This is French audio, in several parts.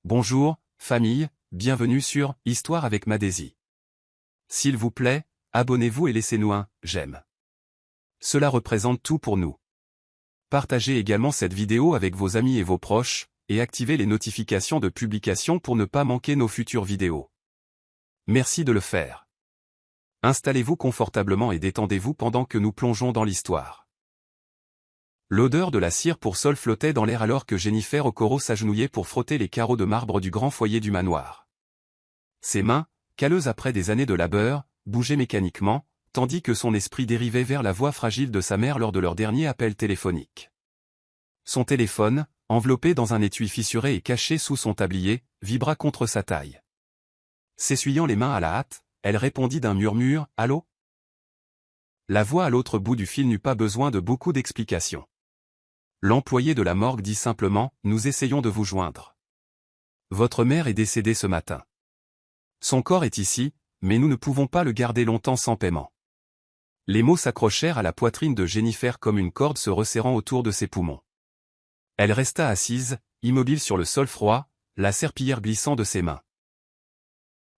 Bonjour, famille, bienvenue sur Histoire avec Madésie. S'il vous plaît, abonnez-vous et laissez-nous un j'aime. Cela représente tout pour nous. Partagez également cette vidéo avec vos amis et vos proches, et activez les notifications de publication pour ne pas manquer nos futures vidéos. Merci de le faire. Installez-vous confortablement et détendez-vous pendant que nous plongeons dans l'histoire. L'odeur de la cire pour sol flottait dans l'air alors que Jennifer Okoro s'agenouillait pour frotter les carreaux de marbre du grand foyer du manoir. Ses mains, calleuses après des années de labeur, bougeaient mécaniquement, tandis que son esprit dérivait vers la voix fragile de sa mère lors de leur dernier appel téléphonique. Son téléphone, enveloppé dans un étui fissuré et caché sous son tablier, vibra contre sa taille. S'essuyant les mains à la hâte, elle répondit d'un murmure « Allô ?» La voix à l'autre bout du fil n'eut pas besoin de beaucoup d'explications. L'employé de la morgue dit simplement « Nous essayons de vous joindre. Votre mère est décédée ce matin. Son corps est ici, mais nous ne pouvons pas le garder longtemps sans paiement. » Les mots s'accrochèrent à la poitrine de Jennifer comme une corde se resserrant autour de ses poumons. Elle resta assise, immobile sur le sol froid, la serpillière glissant de ses mains.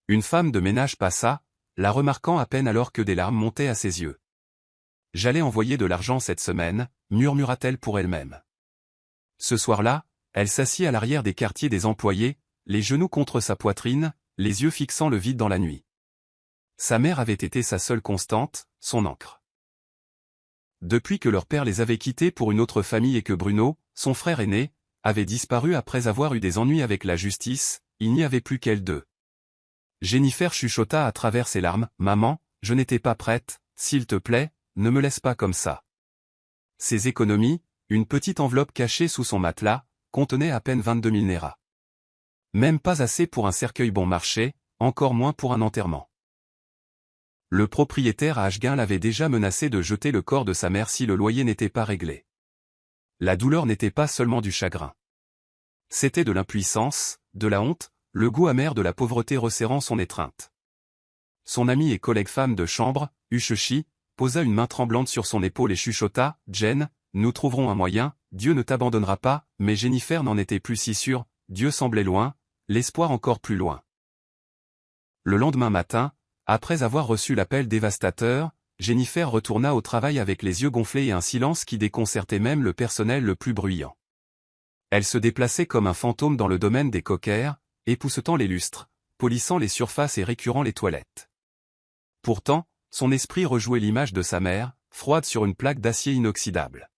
Une femme de ménage passa, la remarquant à peine alors que des larmes montaient à ses yeux. « J'allais envoyer de l'argent cette semaine », murmura-t-elle pour elle-même. Ce soir-là, elle s'assit à l'arrière des quartiers des employés, les genoux contre sa poitrine, les yeux fixant le vide dans la nuit. Sa mère avait été sa seule constante, son ancre. Depuis que leur père les avait quittés pour une autre famille et que Bruno, son frère aîné, avait disparu après avoir eu des ennuis avec la justice, il n'y avait plus qu'elles deux. Jennifer chuchota à travers ses larmes, « Maman, je n'étais pas prête, s'il te plaît, ne me laisse pas comme ça. » Ses économies, une petite enveloppe cachée sous son matelas, contenait à peine 22 000 Naira. Même pas assez pour un cercueil bon marché, encore moins pour un enterrement. Le propriétaire à Ashgun l'avait déjà menacé de jeter le corps de sa mère si le loyer n'était pas réglé. La douleur n'était pas seulement du chagrin. C'était de l'impuissance, de la honte, le goût amer de la pauvreté resserrant son étreinte. Son amie et collègue femme de chambre, Ushishi, posa une main tremblante sur son épaule et chuchota, « Jen, nous trouverons un moyen, Dieu ne t'abandonnera pas », mais Jennifer n'en était plus si sûre, Dieu semblait loin, l'espoir encore plus loin. Le lendemain matin, après avoir reçu l'appel dévastateur, Jennifer retourna au travail avec les yeux gonflés et un silence qui déconcertait même le personnel le plus bruyant. Elle se déplaçait comme un fantôme dans le domaine des coquères, époussetant les lustres, polissant les surfaces et récurant les toilettes. Pourtant, son esprit rejouait l'image de sa mère, froide sur une plaque d'acier inoxydable.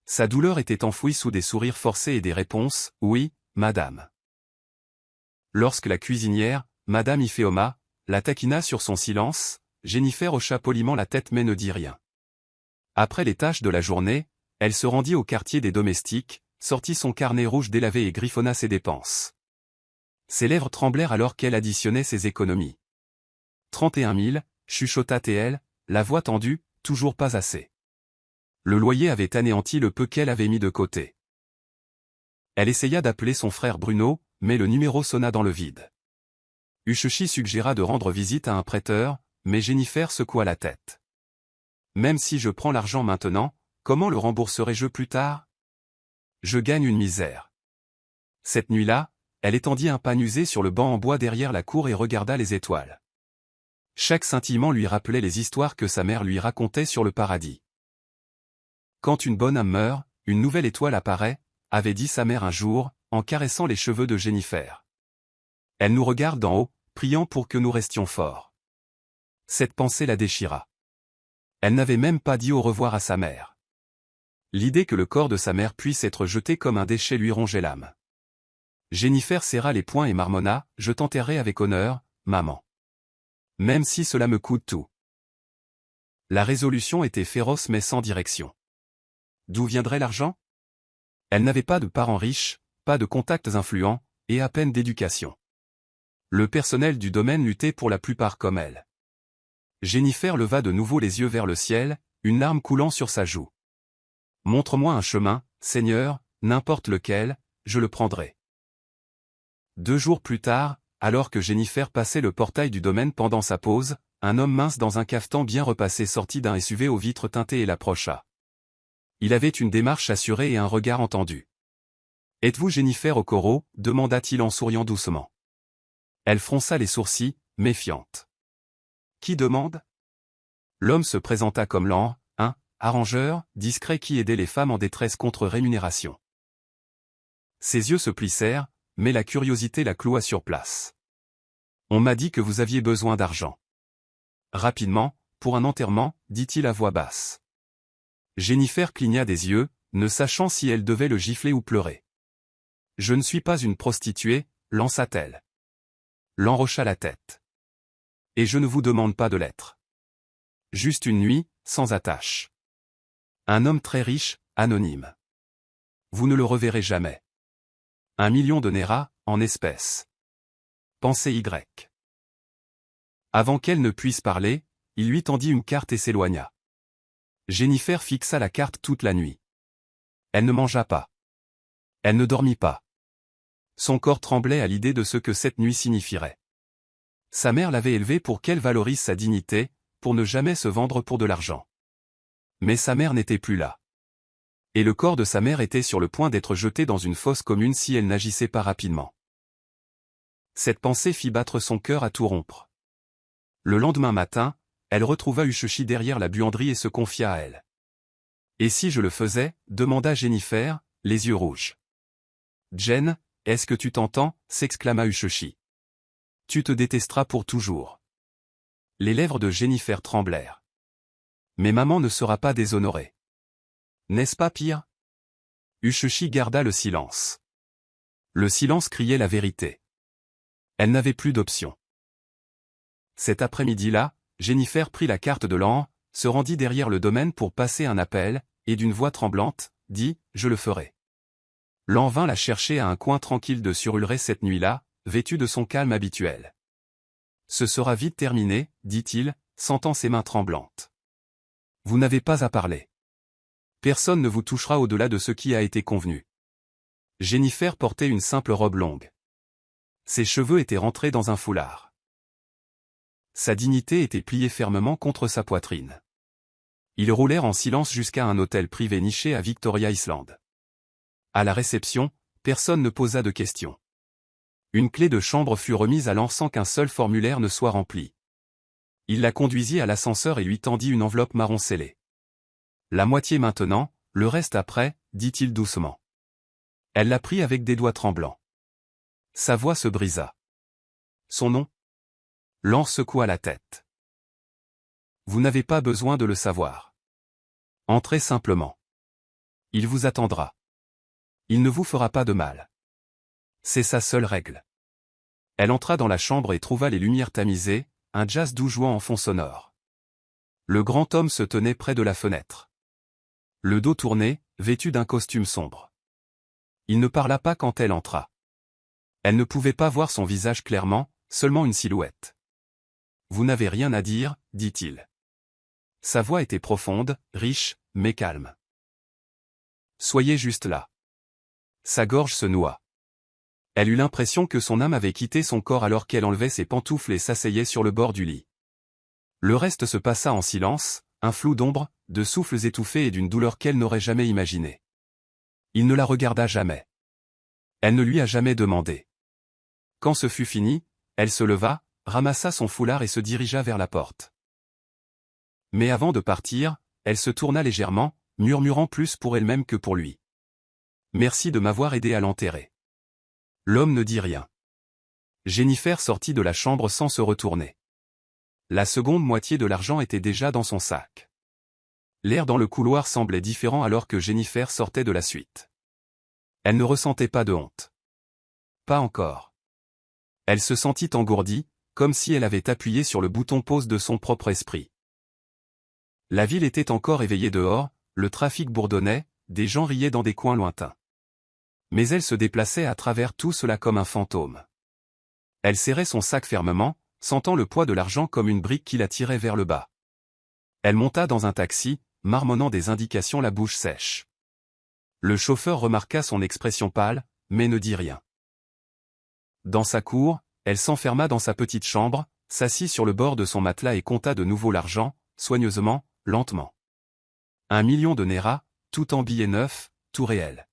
Sa douleur était enfouie sous des sourires forcés et des réponses « Oui, madame ». Lorsque la cuisinière, madame Ifeoma, la taquina sur son silence, Jennifer hocha poliment la tête mais ne dit rien. Après les tâches de la journée, elle se rendit au quartier des domestiques, sortit son carnet rouge délavé et griffonna ses dépenses. Ses lèvres tremblèrent alors qu'elle additionnait ses économies. 31 000, chuchota-t-elle, la voix tendue, toujours pas assez. Le loyer avait anéanti le peu qu'elle avait mis de côté. Elle essaya d'appeler son frère Bruno, mais le numéro sonna dans le vide. Ushishi suggéra de rendre visite à un prêteur, mais Jennifer secoua la tête. Même si je prends l'argent maintenant, comment le rembourserai-je plus tard? Je gagne une misère. Cette nuit-là, elle étendit un pagne usé sur le banc en bois derrière la cour et regarda les étoiles. Chaque scintillement lui rappelait les histoires que sa mère lui racontait sur le paradis. Quand une bonne âme meurt, une nouvelle étoile apparaît, avait dit sa mère un jour, en caressant les cheveux de Jennifer. Elle nous regarde d'en haut, priant pour que nous restions forts. Cette pensée la déchira. Elle n'avait même pas dit au revoir à sa mère. L'idée que le corps de sa mère puisse être jeté comme un déchet lui rongeait l'âme. Jennifer serra les poings et marmonna, « Je t'enterrerai avec honneur, maman. Même si cela me coûte tout. » La résolution était féroce mais sans direction. D'où viendrait l'argent? Elle n'avait pas de parents riches, pas de contacts influents, et à peine d'éducation. Le personnel du domaine luttait pour la plupart comme elle. Jennifer leva de nouveau les yeux vers le ciel, une larme coulant sur sa joue. « Montre-moi un chemin, Seigneur, n'importe lequel, je le prendrai. » 2 jours plus tard, alors que Jennifer passait le portail du domaine pendant sa pause, un homme mince dans un cafetan bien repassé sortit d'un SUV aux vitres teintées et l'approcha. Il avait une démarche assurée et un regard entendu. Êtes-vous Jennifer Okoro demanda-t-il en souriant doucement. Elle fronça les sourcils, méfiante. Qui demande? L'homme se présenta comme Lan, un arrangeur discret qui aidait les femmes en détresse contre rémunération. Ses yeux se plissèrent, mais la curiosité la cloua sur place. On m'a dit que vous aviez besoin d'argent. Rapidement, pour un enterrement, dit-il à voix basse. Jennifer cligna des yeux, ne sachant si elle devait le gifler ou pleurer. Je ne suis pas une prostituée, lança-t-elle. Lan hocha la tête. Et je ne vous demande pas de l'être. Juste une nuit, sans attache. Un homme très riche, anonyme. Vous ne le reverrez jamais. 1 million de Nera, en espèces. Pensez Y. Avant qu'elle ne puisse parler, il lui tendit une carte et s'éloigna. Jennifer fixa la carte toute la nuit. Elle ne mangea pas. Elle ne dormit pas. Son corps tremblait à l'idée de ce que cette nuit signifierait. Sa mère l'avait élevée pour qu'elle valorise sa dignité, pour ne jamais se vendre pour de l'argent. Mais sa mère n'était plus là. Et le corps de sa mère était sur le point d'être jeté dans une fosse commune si elle n'agissait pas rapidement. Cette pensée fit battre son cœur à tout rompre. Le lendemain matin, elle retrouva Ushoshi derrière la buanderie et se confia à elle. « Et si je le faisais » demanda Jennifer, les yeux rouges. « Jen, est-ce que tu t'entends » s'exclama Ushoshi. « Tu te détesteras pour toujours. » Les lèvres de Jennifer tremblèrent. « Mais maman ne sera pas déshonorée. N'est-ce pas pire ?» Ushoshi garda le silence. Le silence criait la vérité. Elle n'avait plus d'option. Cet après-midi-là, Jennifer prit la carte de Lan, se rendit derrière le domaine pour passer un appel, et d'une voix tremblante, dit « Je le ferai ». Lan vint la chercher à un coin tranquille de Surulrey cette nuit-là, vêtu de son calme habituel. « Ce sera vite terminé, dit-il, sentant ses mains tremblantes. Vous n'avez pas à parler. Personne ne vous touchera au-delà de ce qui a été convenu. » Jennifer portait une simple robe longue. Ses cheveux étaient rentrés dans un foulard. Sa dignité était pliée fermement contre sa poitrine. Ils roulèrent en silence jusqu'à un hôtel privé niché à Victoria Island. À la réception, personne ne posa de questions. Une clé de chambre fut remise à Lan sans qu'un seul formulaire ne soit rempli. Il la conduisit à l'ascenseur et lui tendit une enveloppe marron scellée. « La moitié maintenant, le reste après » dit-il doucement. Elle la prit avec des doigts tremblants. Sa voix se brisa. Son nom? Lan secoua la tête. Vous n'avez pas besoin de le savoir. Entrez simplement. Il vous attendra. Il ne vous fera pas de mal. C'est sa seule règle. Elle entra dans la chambre et trouva les lumières tamisées, un jazz doux jouant en fond sonore. Le grand homme se tenait près de la fenêtre. Le dos tourné, vêtu d'un costume sombre. Il ne parla pas quand elle entra. Elle ne pouvait pas voir son visage clairement, seulement une silhouette. « Vous n'avez rien à dire » dit-il. Sa voix était profonde, riche, mais calme. « Soyez juste là. » Sa gorge se noua. Elle eut l'impression que son âme avait quitté son corps alors qu'elle enlevait ses pantoufles et s'asseyait sur le bord du lit. Le reste se passa en silence, un flou d'ombre, de souffles étouffés et d'une douleur qu'elle n'aurait jamais imaginée. Il ne la regarda jamais. Elle ne lui a jamais demandé. Quand ce fut fini, elle se leva, ramassa son foulard et se dirigea vers la porte. Mais avant de partir, elle se tourna légèrement, murmurant plus pour elle-même que pour lui. « Merci de m'avoir aidé à l'enterrer. » L'homme ne dit rien. Jennifer sortit de la chambre sans se retourner. La seconde moitié de l'argent était déjà dans son sac. L'air dans le couloir semblait différent alors que Jennifer sortait de la suite. Elle ne ressentait pas de honte. Pas encore. Elle se sentit engourdie, comme si elle avait appuyé sur le bouton pause de son propre esprit. La ville était encore éveillée dehors, le trafic bourdonnait, des gens riaient dans des coins lointains. Mais elle se déplaçait à travers tout cela comme un fantôme. Elle serrait son sac fermement, sentant le poids de l'argent comme une brique qui la tirait vers le bas. Elle monta dans un taxi, marmonnant des indications la bouche sèche. Le chauffeur remarqua son expression pâle, mais ne dit rien. Dans sa cour, elle s'enferma dans sa petite chambre, s'assit sur le bord de son matelas et compta de nouveau l'argent, soigneusement, lentement. 1 million de Nera, tout en billets neufs, tout réel.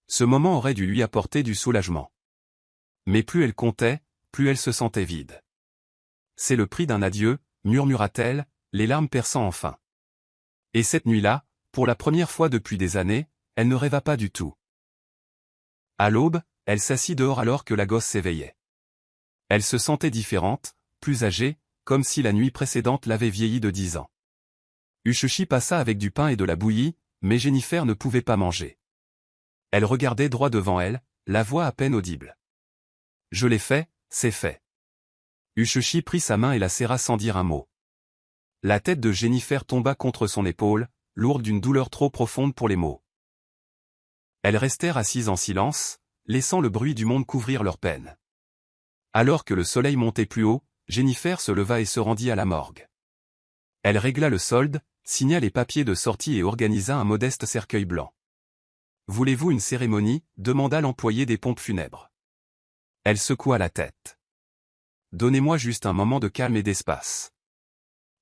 Ce moment aurait dû lui apporter du soulagement. Mais plus elle comptait, plus elle se sentait vide. C'est le prix d'un adieu, murmura-t-elle, les larmes perçant enfin. Et cette nuit-là, pour la première fois depuis des années, elle ne rêva pas du tout. À l'aube, elle s'assit dehors alors que la gosse s'éveillait. Elle se sentait différente, plus âgée, comme si la nuit précédente l'avait vieilli de 10 ans. Ushushi passa avec du pain et de la bouillie, mais Jennifer ne pouvait pas manger. Elle regardait droit devant elle, la voix à peine audible. « Je l'ai fait, c'est fait. » Ushushi prit sa main et la serra sans dire un mot. La tête de Jennifer tomba contre son épaule, lourde d'une douleur trop profonde pour les mots. Elles restèrent assises en silence, laissant le bruit du monde couvrir leur peine. Alors que le soleil montait plus haut, Jennifer se leva et se rendit à la morgue. Elle régla le solde, signa les papiers de sortie et organisa un modeste cercueil blanc. « Voulez-vous une cérémonie » demanda l'employé des pompes funèbres. Elle secoua la tête. « Donnez-moi juste un moment de calme et d'espace. »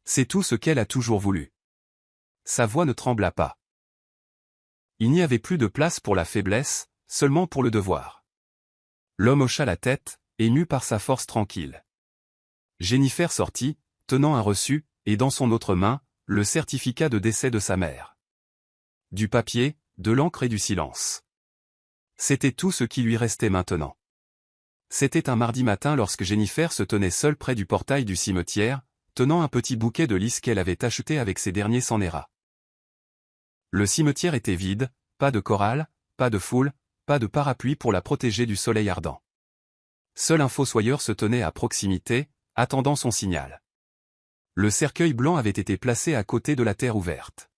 C'est tout ce qu'elle a toujours voulu. Sa voix ne trembla pas. Il n'y avait plus de place pour la faiblesse, seulement pour le devoir. L'homme hocha la tête, ému par sa force tranquille. Jennifer sortit, tenant un reçu, et dans son autre main, le certificat de décès de sa mère. Du papier, de l'encre et du silence. C'était tout ce qui lui restait maintenant. C'était un mardi matin lorsque Jennifer se tenait seule près du portail du cimetière, tenant un petit bouquet de lys qu'elle avait acheté avec ses derniers centnera. Le cimetière était vide, pas de chorale, pas de foule, pas de parapluie pour la protéger du soleil ardent. Seul un fossoyeur se tenait à proximité, attendant son signal. Le cercueil blanc avait été placé à côté de la terre ouverte.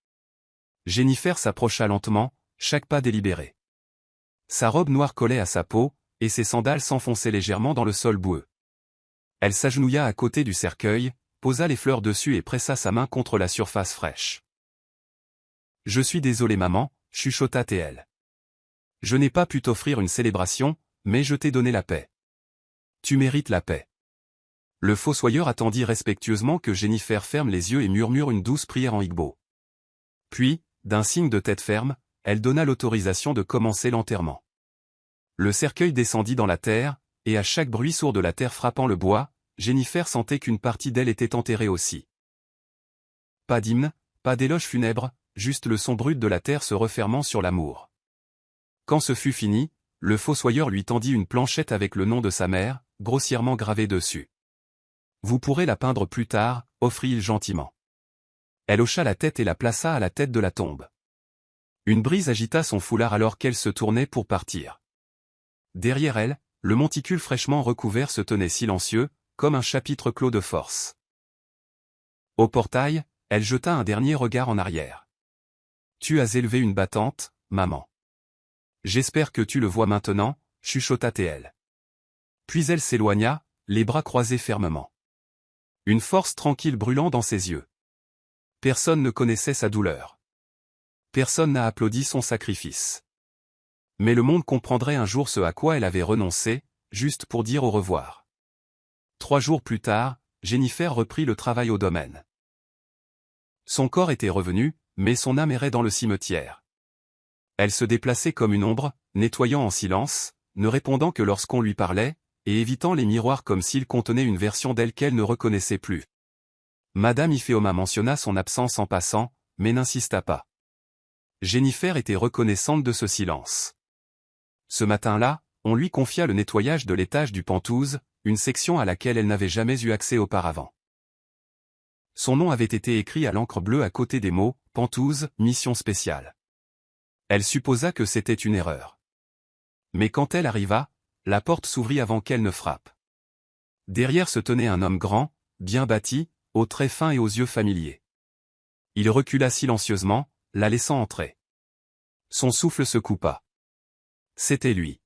Jennifer s'approcha lentement, chaque pas délibéré. Sa robe noire collait à sa peau, et ses sandales s'enfonçaient légèrement dans le sol boueux. Elle s'agenouilla à côté du cercueil, posa les fleurs dessus et pressa sa main contre la surface fraîche. « Je suis désolée maman » chuchota-t-elle. « Je n'ai pas pu t'offrir une célébration, mais je t'ai donné la paix. Tu mérites la paix. » Le fossoyeur attendit respectueusement que Jennifer ferme les yeux et murmure une douce prière en igbo. Puis, d'un signe de tête ferme, elle donna l'autorisation de commencer l'enterrement. Le cercueil descendit dans la terre, et à chaque bruit sourd de la terre frappant le bois, Jennifer sentait qu'une partie d'elle était enterrée aussi. Pas d'hymne, pas d'éloge funèbre, juste le son brut de la terre se refermant sur l'amour. Quand ce fut fini, le fossoyeur lui tendit une planchette avec le nom de sa mère, grossièrement gravé dessus. « Vous pourrez la peindre plus tard » offrit-il gentiment. Elle hocha la tête et la plaça à la tête de la tombe. Une brise agita son foulard alors qu'elle se tournait pour partir. Derrière elle, le monticule fraîchement recouvert se tenait silencieux, comme un chapitre clos de force. Au portail, elle jeta un dernier regard en arrière. « Tu as élevé une battante, maman. J'espère que tu le vois maintenant » chuchota-t-elle. Puis elle s'éloigna, les bras croisés fermement. Une force tranquille brûlant dans ses yeux. Personne ne connaissait sa douleur. Personne n'a applaudi son sacrifice. Mais le monde comprendrait un jour ce à quoi elle avait renoncé, juste pour dire au revoir. 3 jours plus tard, Jennifer reprit le travail au domaine. Son corps était revenu, mais son âme errait dans le cimetière. Elle se déplaçait comme une ombre, nettoyant en silence, ne répondant que lorsqu'on lui parlait, et évitant les miroirs comme s'ils contenaient une version d'elle qu'elle ne reconnaissait plus. Madame Ifeoma mentionna son absence en passant, mais n'insista pas. Jennifer était reconnaissante de ce silence. Ce matin-là, on lui confia le nettoyage de l'étage du Penthouse, une section à laquelle elle n'avait jamais eu accès auparavant. Son nom avait été écrit à l'encre bleue à côté des mots « Penthouse, mission spéciale ». Elle supposa que c'était une erreur. Mais quand elle arriva, la porte s'ouvrit avant qu'elle ne frappe. Derrière se tenait un homme grand, bien bâti, aux traits fins et aux yeux familiers. Il recula silencieusement, la laissant entrer. Son souffle se coupa. C'était lui.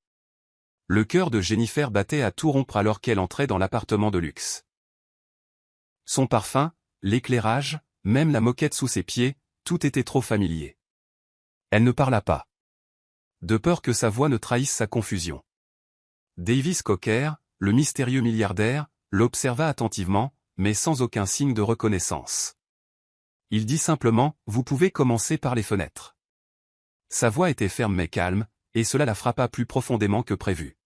Le cœur de Jennifer battait à tout rompre alors qu'elle entrait dans l'appartement de luxe. Son parfum, l'éclairage, même la moquette sous ses pieds, tout était trop familier. Elle ne parla pas. De peur que sa voix ne trahisse sa confusion. Davis Cocker, le mystérieux milliardaire, l'observa attentivement, mais sans aucun signe de reconnaissance. Il dit simplement « Vous pouvez commencer par les fenêtres ». Sa voix était ferme mais calme, et cela la frappa plus profondément que prévu.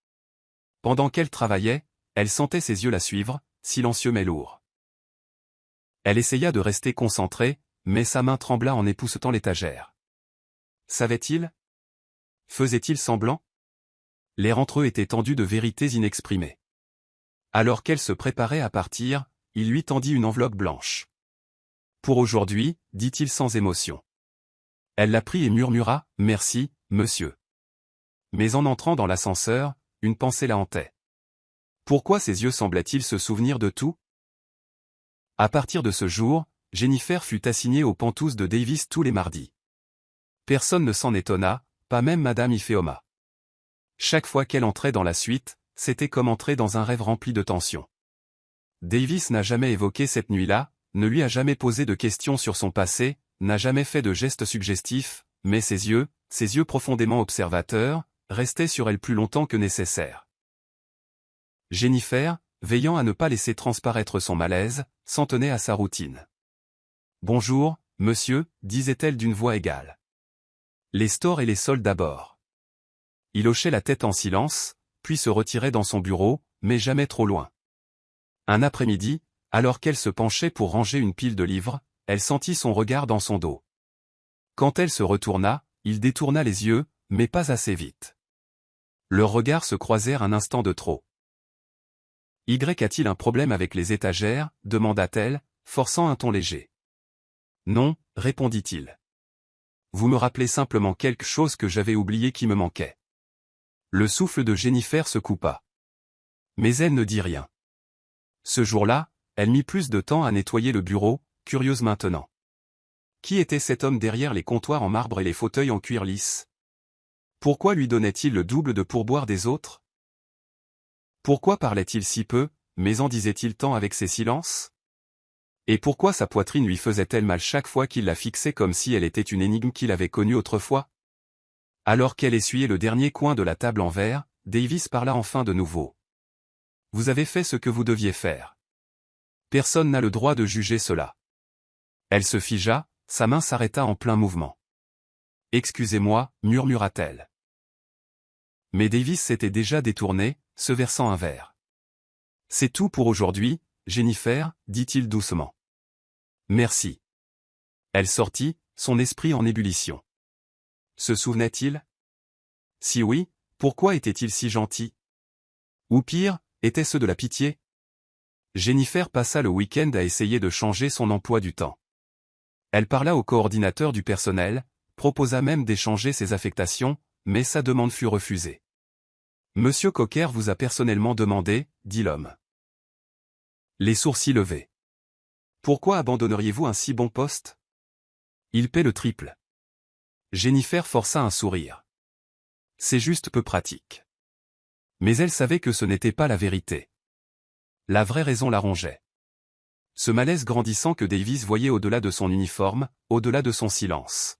Pendant qu'elle travaillait, elle sentait ses yeux la suivre, silencieux mais lourds. Elle essaya de rester concentrée, mais sa main trembla en époussetant l'étagère. Savait-il? Faisait-il semblant? L'air entre eux était tendu de vérités inexprimées. Alors qu'elle se préparait à partir, il lui tendit une enveloppe blanche. Pour aujourd'hui, dit-il sans émotion. Elle la prit et murmura, « Merci, monsieur. » Mais en entrant dans l'ascenseur, une pensée la hantait. Pourquoi ses yeux semblaient-ils se souvenir de tout? À partir de ce jour, Jennifer fut assignée aux pentouses de Davis tous les mardis. Personne ne s'en étonna, pas même Madame Ifeoma. Chaque fois qu'elle entrait dans la suite, c'était comme entrer dans un rêve rempli de tension. Davis n'a jamais évoqué cette nuit-là, ne lui a jamais posé de questions sur son passé, n'a jamais fait de gestes suggestifs, mais ses yeux profondément observateurs, restaient sur elle plus longtemps que nécessaire. Jennifer, veillant à ne pas laisser transparaître son malaise, s'en tenait à sa routine. « Bonjour, monsieur, disait-elle d'une voix égale. Les stores et les soldes d'abord. » Il hochait la tête en silence, puis se retirait dans son bureau, mais jamais trop loin. Un après-midi, alors qu'elle se penchait pour ranger une pile de livres, elle sentit son regard dans son dos. Quand elle se retourna, il détourna les yeux, mais pas assez vite. Leurs regards se croisèrent un instant de trop. « Y a-t-il un problème avec les étagères » demanda-t-elle, forçant un ton léger. « Non » répondit-il. « Vous me rappelez simplement quelque chose que j'avais oublié qui me manquait. » Le souffle de Jennifer se coupa. Mais elle ne dit rien. Ce jour-là, elle mit plus de temps à nettoyer le bureau, curieuse maintenant. Qui était cet homme derrière les comptoirs en marbre et les fauteuils en cuir lisse? Pourquoi lui donnait-il le double de pourboire des autres? Pourquoi parlait-il si peu, mais en disait-il tant avec ses silences? Et pourquoi sa poitrine lui faisait-elle mal chaque fois qu'il la fixait comme si elle était une énigme qu'il avait connue autrefois? Alors qu'elle essuyait le dernier coin de la table en verre, Davis parla enfin de nouveau. « Vous avez fait ce que vous deviez faire. Personne n'a le droit de juger cela. » Elle se figea, sa main s'arrêta en plein mouvement. « Excusez-moi, murmura-t-elle. » Mais Davis s'était déjà détourné, se versant un verre. « C'est tout pour aujourd'hui, Jennifer, dit-il doucement. Merci. » Elle sortit, son esprit en ébullition. Se souvenait-il? Si oui, pourquoi était-il si gentil? Ou pire, était-ce de la pitié? Jennifer passa le week-end à essayer de changer son emploi du temps. Elle parla au coordinateur du personnel, proposa même d'échanger ses affectations, mais sa demande fut refusée. « Monsieur Cocker vous a personnellement demandé, » dit l'homme. Les sourcils levés. « Pourquoi abandonneriez-vous un si bon poste? Il paie le triple. » Jennifer força un sourire. « C'est juste peu pratique. » Mais elle savait que ce n'était pas la vérité. La vraie raison la rongeait. Ce malaise grandissant que Davis voyait au-delà de son uniforme, au-delà de son silence.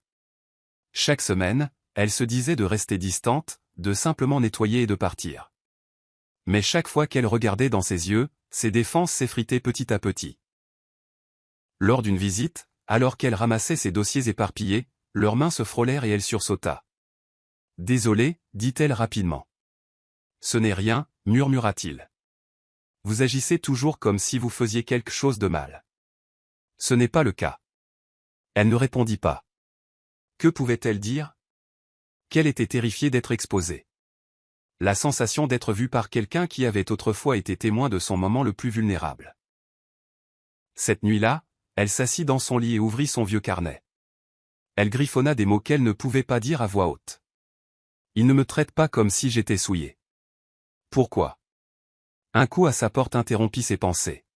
Chaque semaine, elle se disait de rester distante, de simplement nettoyer et de partir. Mais chaque fois qu'elle regardait dans ses yeux, ses défenses s'effritaient petit à petit. Lors d'une visite, alors qu'elle ramassait ses dossiers éparpillés, leurs mains se frôlèrent et elle sursauta. « Désolée, dit-elle rapidement. »« Ce n'est rien, murmura-t-il. »« Vous agissez toujours comme si vous faisiez quelque chose de mal. »« Ce n'est pas le cas. » Elle ne répondit pas. Que pouvait-elle dire? Qu'elle était terrifiée d'être exposée. La sensation d'être vue par quelqu'un qui avait autrefois été témoin de son moment le plus vulnérable. Cette nuit-là, elle s'assit dans son lit et ouvrit son vieux carnet. Elle griffonna des mots qu'elle ne pouvait pas dire à voix haute. « Il ne me traite pas comme si j'étais souillée. » Pourquoi? Un coup à sa porte interrompit ses pensées.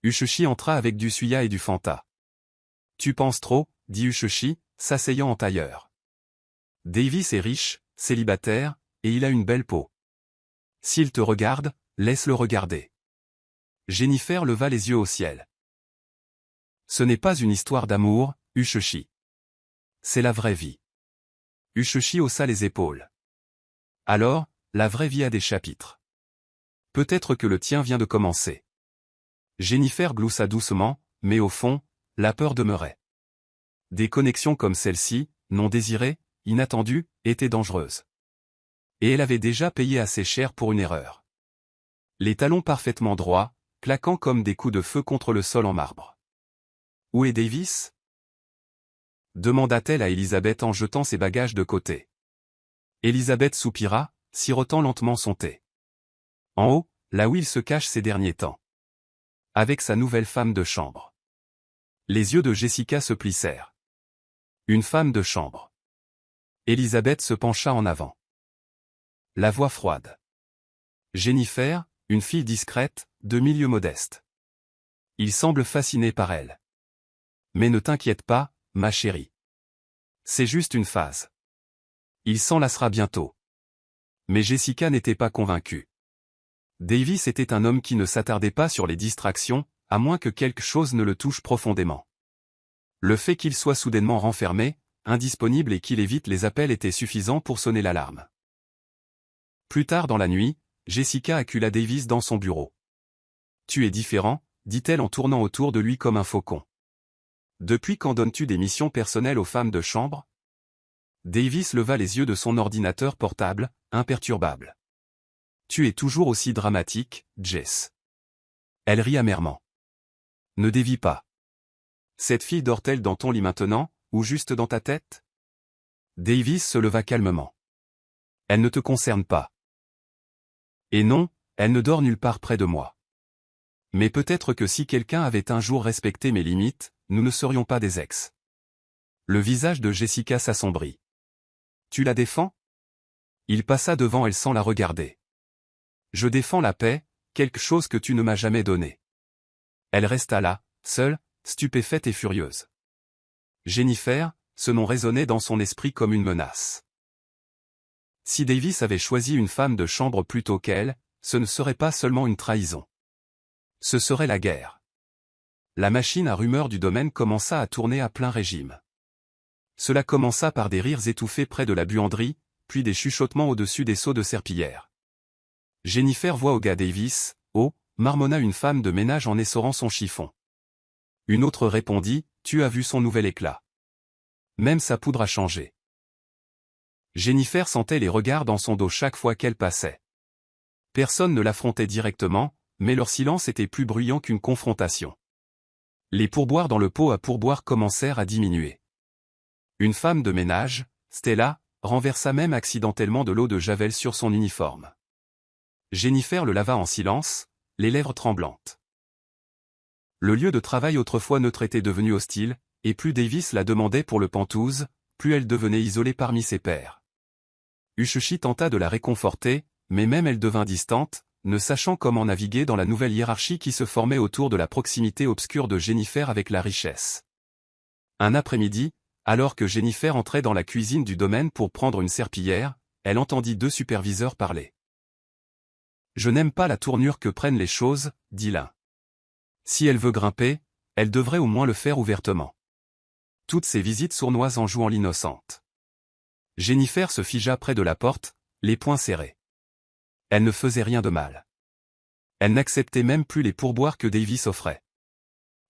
Ushushi entra avec du suya et du fanta. « Tu penses trop, » dit Ushushi, s'asseyant en tailleur. « Davis est riche, célibataire, et il a une belle peau. S'il te regarde, laisse-le regarder. » Jennifer leva les yeux au ciel. « Ce n'est pas une histoire d'amour, Ushushi. C'est la vraie vie. » Ushushi haussa les épaules. « Alors, la vraie vie a des chapitres. Peut-être que le tien vient de commencer. » Jennifer gloussa doucement, mais au fond, la peur demeurait. Des connexions comme celle-ci, non désirées, inattendues, étaient dangereuses. Et elle avait déjà payé assez cher pour une erreur. Les talons parfaitement droits, claquant comme des coups de feu contre le sol en marbre. « Où est Davis ?» demanda-t-elle à Elisabeth en jetant ses bagages de côté. Elisabeth soupira, sirotant lentement son thé. En haut, là où il se cache ces derniers temps. Avec sa nouvelle femme de chambre. Les yeux de Jessica se plissèrent. Une femme de chambre. Elisabeth se pencha en avant. La voix froide. Jennifer, une fille discrète, de milieu modeste. Il semble fasciné par elle. Mais ne t'inquiète pas, ma chérie. C'est juste une phase. Il s'en lassera bientôt. Mais Jessica n'était pas convaincue. Davis était un homme qui ne s'attardait pas sur les distractions, à moins que quelque chose ne le touche profondément. Le fait qu'il soit soudainement renfermé, indisponible et qu'il évite les appels était suffisant pour sonner l'alarme. Plus tard dans la nuit, Jessica accula Davis dans son bureau. « Tu es différent », dit-elle en tournant autour de lui comme un faucon. « Depuis quand donnes-tu des missions personnelles aux femmes de chambre ?» Davis leva les yeux de son ordinateur portable, imperturbable. « Tu es toujours aussi dramatique, Jess. » Elle rit amèrement. « Ne dévie pas. Cette fille dort-elle dans ton lit maintenant, ou juste dans ta tête ?» Davis se leva calmement. « Elle ne te concerne pas. Et non, elle ne dort nulle part près de moi. Mais peut-être que si quelqu'un avait un jour respecté mes limites, nous ne serions pas des ex. » Le visage de Jessica s'assombrit. « Tu la défends ?» Il passa devant elle sans la regarder. « Je défends la paix, quelque chose que tu ne m'as jamais donné. » Elle resta là, seule, stupéfaite et furieuse. Jennifer, ce nom résonnait dans son esprit comme une menace. Si Davis avait choisi une femme de chambre plutôt qu'elle, ce ne serait pas seulement une trahison. Ce serait la guerre. La machine à rumeurs du domaine commença à tourner à plein régime. Cela commença par des rires étouffés près de la buanderie, puis des chuchotements au-dessus des seaux de serpillière. Jennifer voit au gars Davis, oh, marmonna une femme de ménage en essorant son chiffon. Une autre répondit, tu as vu son nouvel éclat. Même sa poudre a changé. Jennifer sentait les regards dans son dos chaque fois qu'elle passait. Personne ne l'affrontait directement, mais leur silence était plus bruyant qu'une confrontation. Les pourboires dans le pot à pourboire commencèrent à diminuer. Une femme de ménage, Stella, renversa même accidentellement de l'eau de javel sur son uniforme. Jennifer le lava en silence, les lèvres tremblantes. Le lieu de travail autrefois neutre était devenu hostile, et plus Davis la demandait pour le pantouse, plus elle devenait isolée parmi ses pairs. Ushushi tenta de la réconforter, mais même elle devint distante, ne sachant comment naviguer dans la nouvelle hiérarchie qui se formait autour de la proximité obscure de Jennifer avec la richesse. Un après-midi, alors que Jennifer entrait dans la cuisine du domaine pour prendre une serpillière, elle entendit deux superviseurs parler. « Je n'aime pas la tournure que prennent les choses, » dit l'un. « Si elle veut grimper, elle devrait au moins le faire ouvertement. » Toutes ces visites sournoises en jouant l'innocente. Jennifer se figea près de la porte, les poings serrés. Elle ne faisait rien de mal. Elle n'acceptait même plus les pourboires que Davis offrait.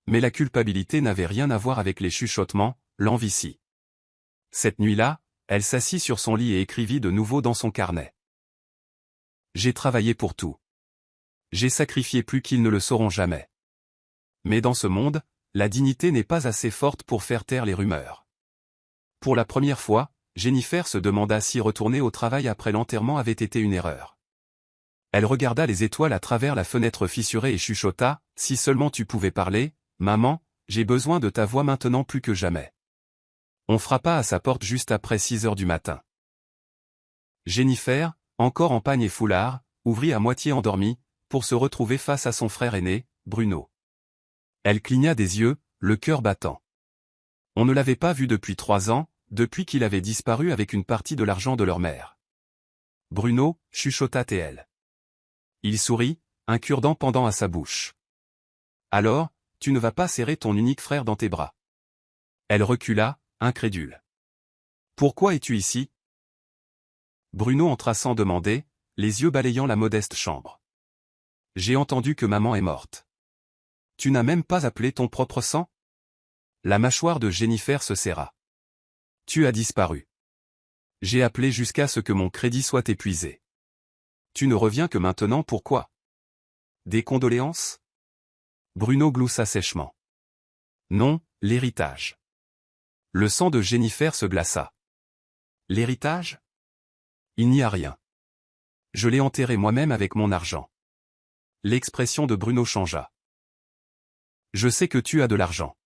Mais la culpabilité n'avait rien à voir avec les chuchotements, l'envicie. Cette nuit-là, elle s'assit sur son lit et écrivit de nouveau dans son carnet. J'ai travaillé pour tout. J'ai sacrifié plus qu'ils ne le sauront jamais. Mais dans ce monde, la dignité n'est pas assez forte pour faire taire les rumeurs. Pour la première fois, Jennifer se demanda si retourner au travail après l'enterrement avait été une erreur. Elle regarda les étoiles à travers la fenêtre fissurée et chuchota, « Si seulement tu pouvais parler, maman, j'ai besoin de ta voix maintenant plus que jamais. » On frappa à sa porte juste après 6 heures du matin. Jennifer, encore en pagne et foulard, ouvrit à moitié endormie, pour se retrouver face à son frère aîné, Bruno. Elle cligna des yeux, le cœur battant. On ne l'avait pas vu depuis 3 ans, depuis qu'il avait disparu avec une partie de l'argent de leur mère. Bruno, chuchota-t-elle. Il sourit, un cure-dent pendant à sa bouche. Alors, tu ne vas pas serrer ton unique frère dans tes bras. Elle recula, incrédule. Pourquoi es-tu ici? Bruno entra sans demander, les yeux balayant la modeste chambre. J'ai entendu que maman est morte. Tu n'as même pas appelé ton propre sang? La mâchoire de Jennifer se serra. Tu as disparu. J'ai appelé jusqu'à ce que mon crédit soit épuisé. Tu ne reviens que maintenant, pourquoi? Des condoléances? Bruno gloussa sèchement. Non, l'héritage. Le sang de Jennifer se glaça. L'héritage? Il n'y a rien. Je l'ai enterré moi-même avec mon argent. L'expression de Bruno changea. Je sais que tu as de l'argent.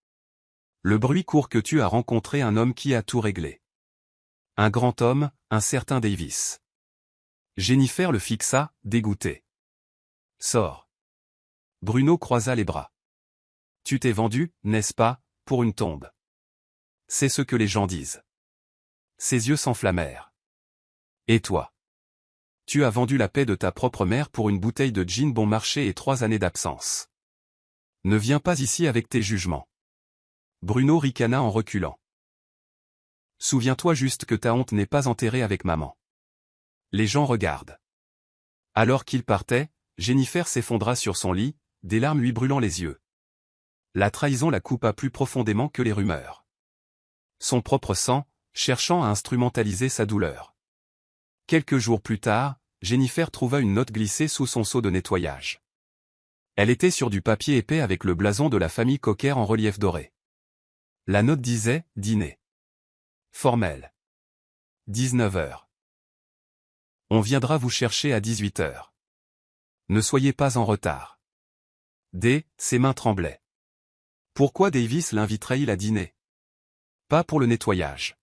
Le bruit court que tu as rencontré un homme qui a tout réglé. Un grand homme, un certain Davis. Jennifer le fixa, dégoûtée. Sors. Bruno croisa les bras. Tu t'es vendu, n'est-ce pas, pour une tombe? C'est ce que les gens disent. Ses yeux s'enflammèrent. Et toi? Tu as vendu la paix de ta propre mère pour une bouteille de gin bon marché et 3 années d'absence. Ne viens pas ici avec tes jugements. Bruno ricana en reculant. Souviens-toi juste que ta honte n'est pas enterrée avec maman. Les gens regardent. Alors qu'il partait, Jennifer s'effondra sur son lit, des larmes lui brûlant les yeux. La trahison la coupa plus profondément que les rumeurs. Son propre sang, cherchant à instrumentaliser sa douleur. Quelques jours plus tard, Jennifer trouva une note glissée sous son seau de nettoyage. Elle était sur du papier épais avec le blason de la famille Cocker en relief doré. La note disait « Dîner. Formel. 19h. On viendra vous chercher à 18h. Ne soyez pas en retard. » Ses mains tremblaient. Pourquoi Davis l'inviterait-il à dîner? Pas pour le nettoyage.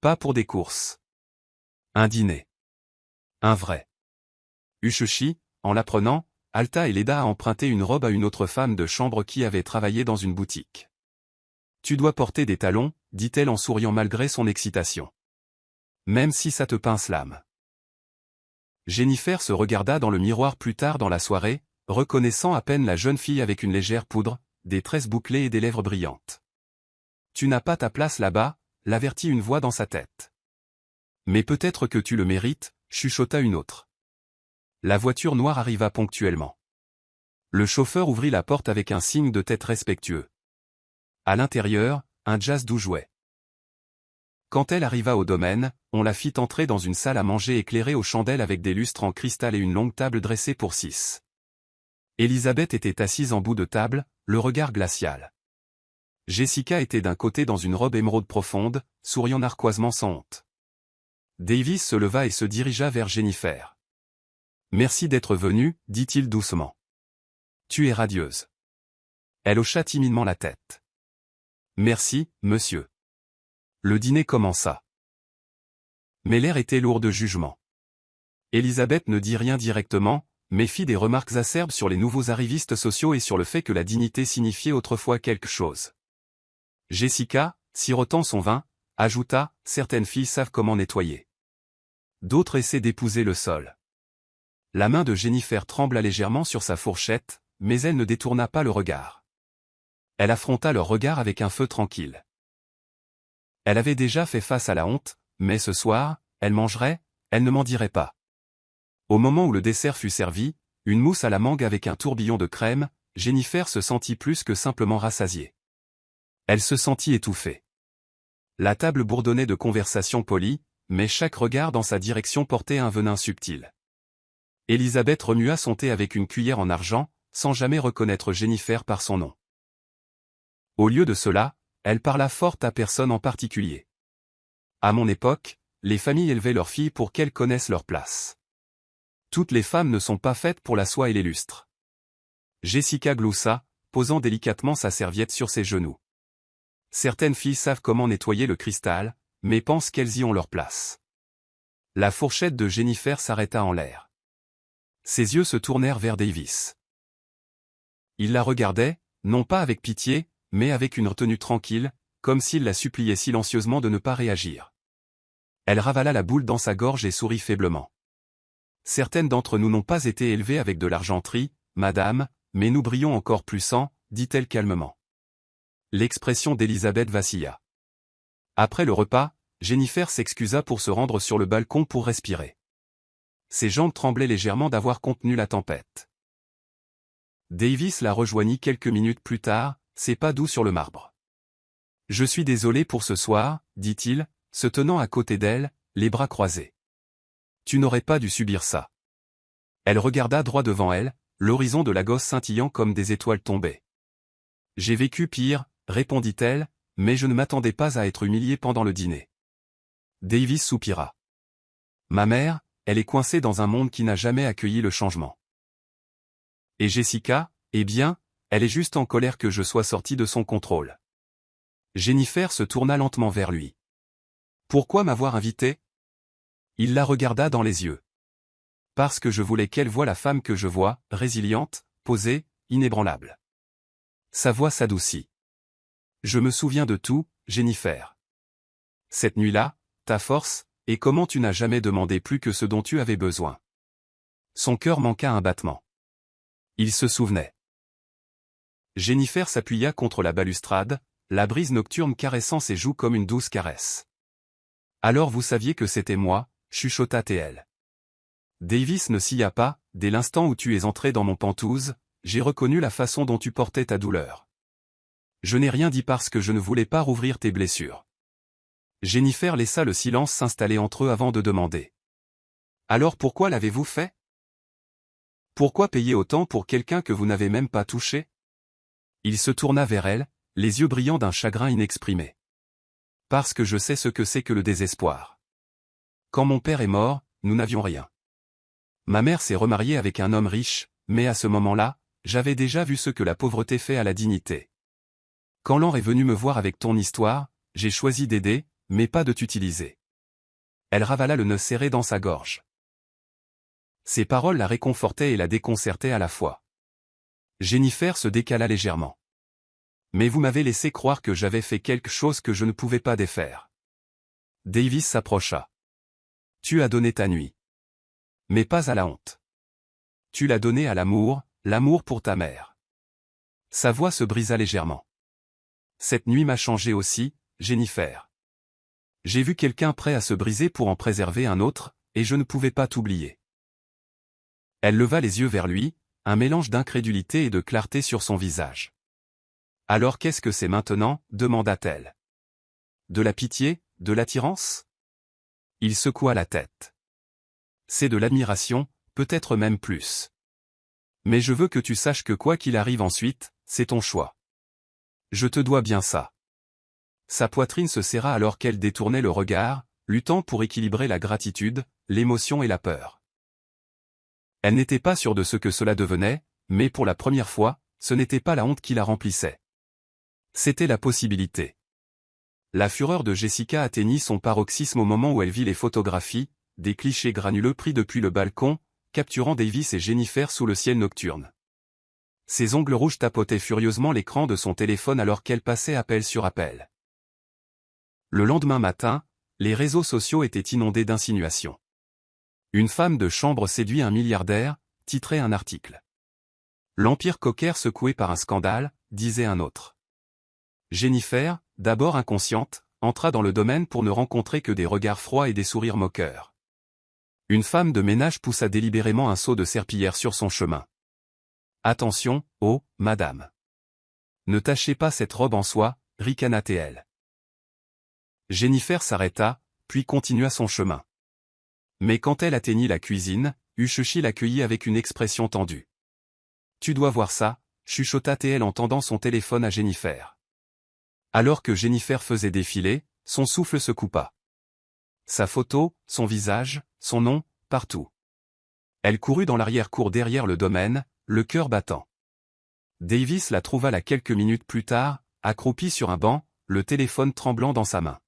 Pas pour des courses. Un dîner. Un vrai. Ushushi, en l'apprenant, Alta et l'aida à emprunter une robe à une autre femme de chambre qui avait travaillé dans une boutique. Tu dois porter des talons, dit-elle en souriant malgré son excitation. Même si ça te pince l'âme. Jennifer se regarda dans le miroir plus tard dans la soirée, reconnaissant à peine la jeune fille avec une légère poudre, des tresses bouclées et des lèvres brillantes. Tu n'as pas ta place là-bas, l'avertit une voix dans sa tête. Mais peut-être que tu le mérites, chuchota une autre. La voiture noire arriva ponctuellement. Le chauffeur ouvrit la porte avec un signe de tête respectueux. À l'intérieur, un jazz doux jouait. Quand elle arriva au domaine, on la fit entrer dans une salle à manger éclairée aux chandelles avec des lustres en cristal et une longue table dressée pour 6. Elisabeth était assise en bout de table, le regard glacial. Jessica était d'un côté dans une robe émeraude profonde, souriant narquoisement sans honte. Davis se leva et se dirigea vers Jennifer. « Merci d'être venue, dit-il doucement. Tu es radieuse. » Elle hocha timidement la tête. « Merci, monsieur. » Le dîner commença. Mais l'air était lourd de jugement. Elisabeth ne dit rien directement, mais fit des remarques acerbes sur les nouveaux arrivistes sociaux et sur le fait que la dignité signifiait autrefois quelque chose. Jessica, sirotant son vin, ajouta « Certaines filles savent comment nettoyer. D'autres essaient d'épouser le sol. » La main de Jennifer trembla légèrement sur sa fourchette, mais elle ne détourna pas le regard. Elle affronta leur regard avec un feu tranquille. Elle avait déjà fait face à la honte, mais ce soir, elle mangerait, elle ne m'en dirait pas. Au moment où le dessert fut servi, une mousse à la mangue avec un tourbillon de crème, Jennifer se sentit plus que simplement rassasiée. Elle se sentit étouffée. La table bourdonnait de conversations polies, mais chaque regard dans sa direction portait un venin subtil. Elisabeth remua son thé avec une cuillère en argent, sans jamais reconnaître Jennifer par son nom. Au lieu de cela, elle parla fort à personne en particulier. À mon époque, les familles élevaient leurs filles pour qu'elles connaissent leur place. Toutes les femmes ne sont pas faites pour la soie et les lustres. Jessica gloussa, posant délicatement sa serviette sur ses genoux. Certaines filles savent comment nettoyer le cristal, mais pensent qu'elles y ont leur place. La fourchette de Jennifer s'arrêta en l'air. Ses yeux se tournèrent vers Davis. Il la regardait, non pas avec pitié, mais avec une retenue tranquille, comme s'il la suppliait silencieusement de ne pas réagir. Elle ravala la boule dans sa gorge et sourit faiblement. Certaines d'entre nous n'ont pas été élevées avec de l'argenterie, madame, mais nous brillons encore plus sans, dit-elle calmement. L'expression d'Elisabeth vacilla. Après le repas, Jennifer s'excusa pour se rendre sur le balcon pour respirer. Ses jambes tremblaient légèrement d'avoir contenu la tempête. Davis la rejoignit quelques minutes plus tard, ses pas doux sur le marbre. « Je suis désolé pour ce soir, dit-il, se tenant à côté d'elle, les bras croisés. Tu n'aurais pas dû subir ça. Elle regarda droit devant elle, l'horizon de la gosse scintillant comme des étoiles tombées. J'ai vécu pire, répondit-elle, mais je ne m'attendais pas à être humiliée pendant le dîner. Davis soupira. Ma mère, elle est coincée dans un monde qui n'a jamais accueilli le changement. Et Jessica, eh bien, elle est juste en colère que je sois sorti de son contrôle. Jennifer se tourna lentement vers lui. Pourquoi m'avoir invité? Il la regarda dans les yeux. Parce que je voulais qu'elle voie la femme que je vois, résiliente, posée, inébranlable. Sa voix s'adoucit. Je me souviens de tout, Jennifer. Cette nuit-là, ta force, et comment tu n'as jamais demandé plus que ce dont tu avais besoin. Son cœur manqua un battement. Il se souvenait. Jennifer s'appuya contre la balustrade, la brise nocturne caressant ses joues comme une douce caresse. Alors vous saviez que c'était moi, chuchota T.L. Davis ne sia pas, dès l'instant où tu es entré dans mon pantouse, j'ai reconnu la façon dont tu portais ta douleur. Je n'ai rien dit parce que je ne voulais pas rouvrir tes blessures. Jennifer laissa le silence s'installer entre eux avant de demander. Alors pourquoi l'avez-vous fait? Pourquoi payer autant pour quelqu'un que vous n'avez même pas touché? Il se tourna vers elle, les yeux brillants d'un chagrin inexprimé. Parce que je sais ce que c'est que le désespoir. Quand mon père est mort, nous n'avions rien. Ma mère s'est remariée avec un homme riche, mais à ce moment-là, j'avais déjà vu ce que la pauvreté fait à la dignité. Quand Laure est venue me voir avec ton histoire, j'ai choisi d'aider, mais pas de t'utiliser. Elle ravala le nœud serré dans sa gorge. Ces paroles la réconfortaient et la déconcertaient à la fois. Jennifer se décala légèrement. Mais vous m'avez laissé croire que j'avais fait quelque chose que je ne pouvais pas défaire. Davis s'approcha. Tu as donné ta nuit. Mais pas à la honte. Tu l'as donnée à l'amour pour ta mère. Sa voix se brisa légèrement. Cette nuit m'a changé aussi, Jennifer. J'ai vu quelqu'un prêt à se briser pour en préserver un autre, et je ne pouvais pas t'oublier. Elle leva les yeux vers lui, un mélange d'incrédulité et de clarté sur son visage. Alors qu'est-ce que c'est maintenant, demanda-t-elle. De la pitié, de l'attirance? Il secoua la tête. C'est de l'admiration, peut-être même plus. Mais je veux que tu saches que quoi qu'il arrive ensuite, c'est ton choix. Je te dois bien ça. Sa poitrine se serra alors qu'elle détournait le regard, luttant pour équilibrer la gratitude, l'émotion et la peur. Elle n'était pas sûre de ce que cela devenait, mais pour la première fois, ce n'était pas la honte qui la remplissait. C'était la possibilité. La fureur de Jessica atteignit son paroxysme au moment où elle vit les photographies, des clichés granuleux pris depuis le balcon, capturant Davis et Jennifer sous le ciel nocturne. Ses ongles rouges tapotaient furieusement l'écran de son téléphone alors qu'elle passait appel sur appel. Le lendemain matin, les réseaux sociaux étaient inondés d'insinuations. Une femme de chambre séduit un milliardaire, titrait un article. L'empire cocker secoué par un scandale, disait un autre. Jennifer, d'abord inconsciente, entra dans le domaine pour ne rencontrer que des regards froids et des sourires moqueurs. Une femme de ménage poussa délibérément un seau de serpillière sur son chemin. Attention, oh, madame. Ne tâchez pas cette robe en soie, ricana T.L. Jennifer s'arrêta, puis continua son chemin. Mais quand elle atteignit la cuisine, Ushushi l'accueillit avec une expression tendue. Tu dois voir ça, chuchota T.L. en tendant son téléphone à Jennifer. Alors que Jennifer faisait défiler, son souffle se coupa. Sa photo, son visage, son nom, partout. Elle courut dans l'arrière-cour derrière le domaine, le cœur battant. Davis la trouva là quelques minutes plus tard, accroupie sur un banc, le téléphone tremblant dans sa main.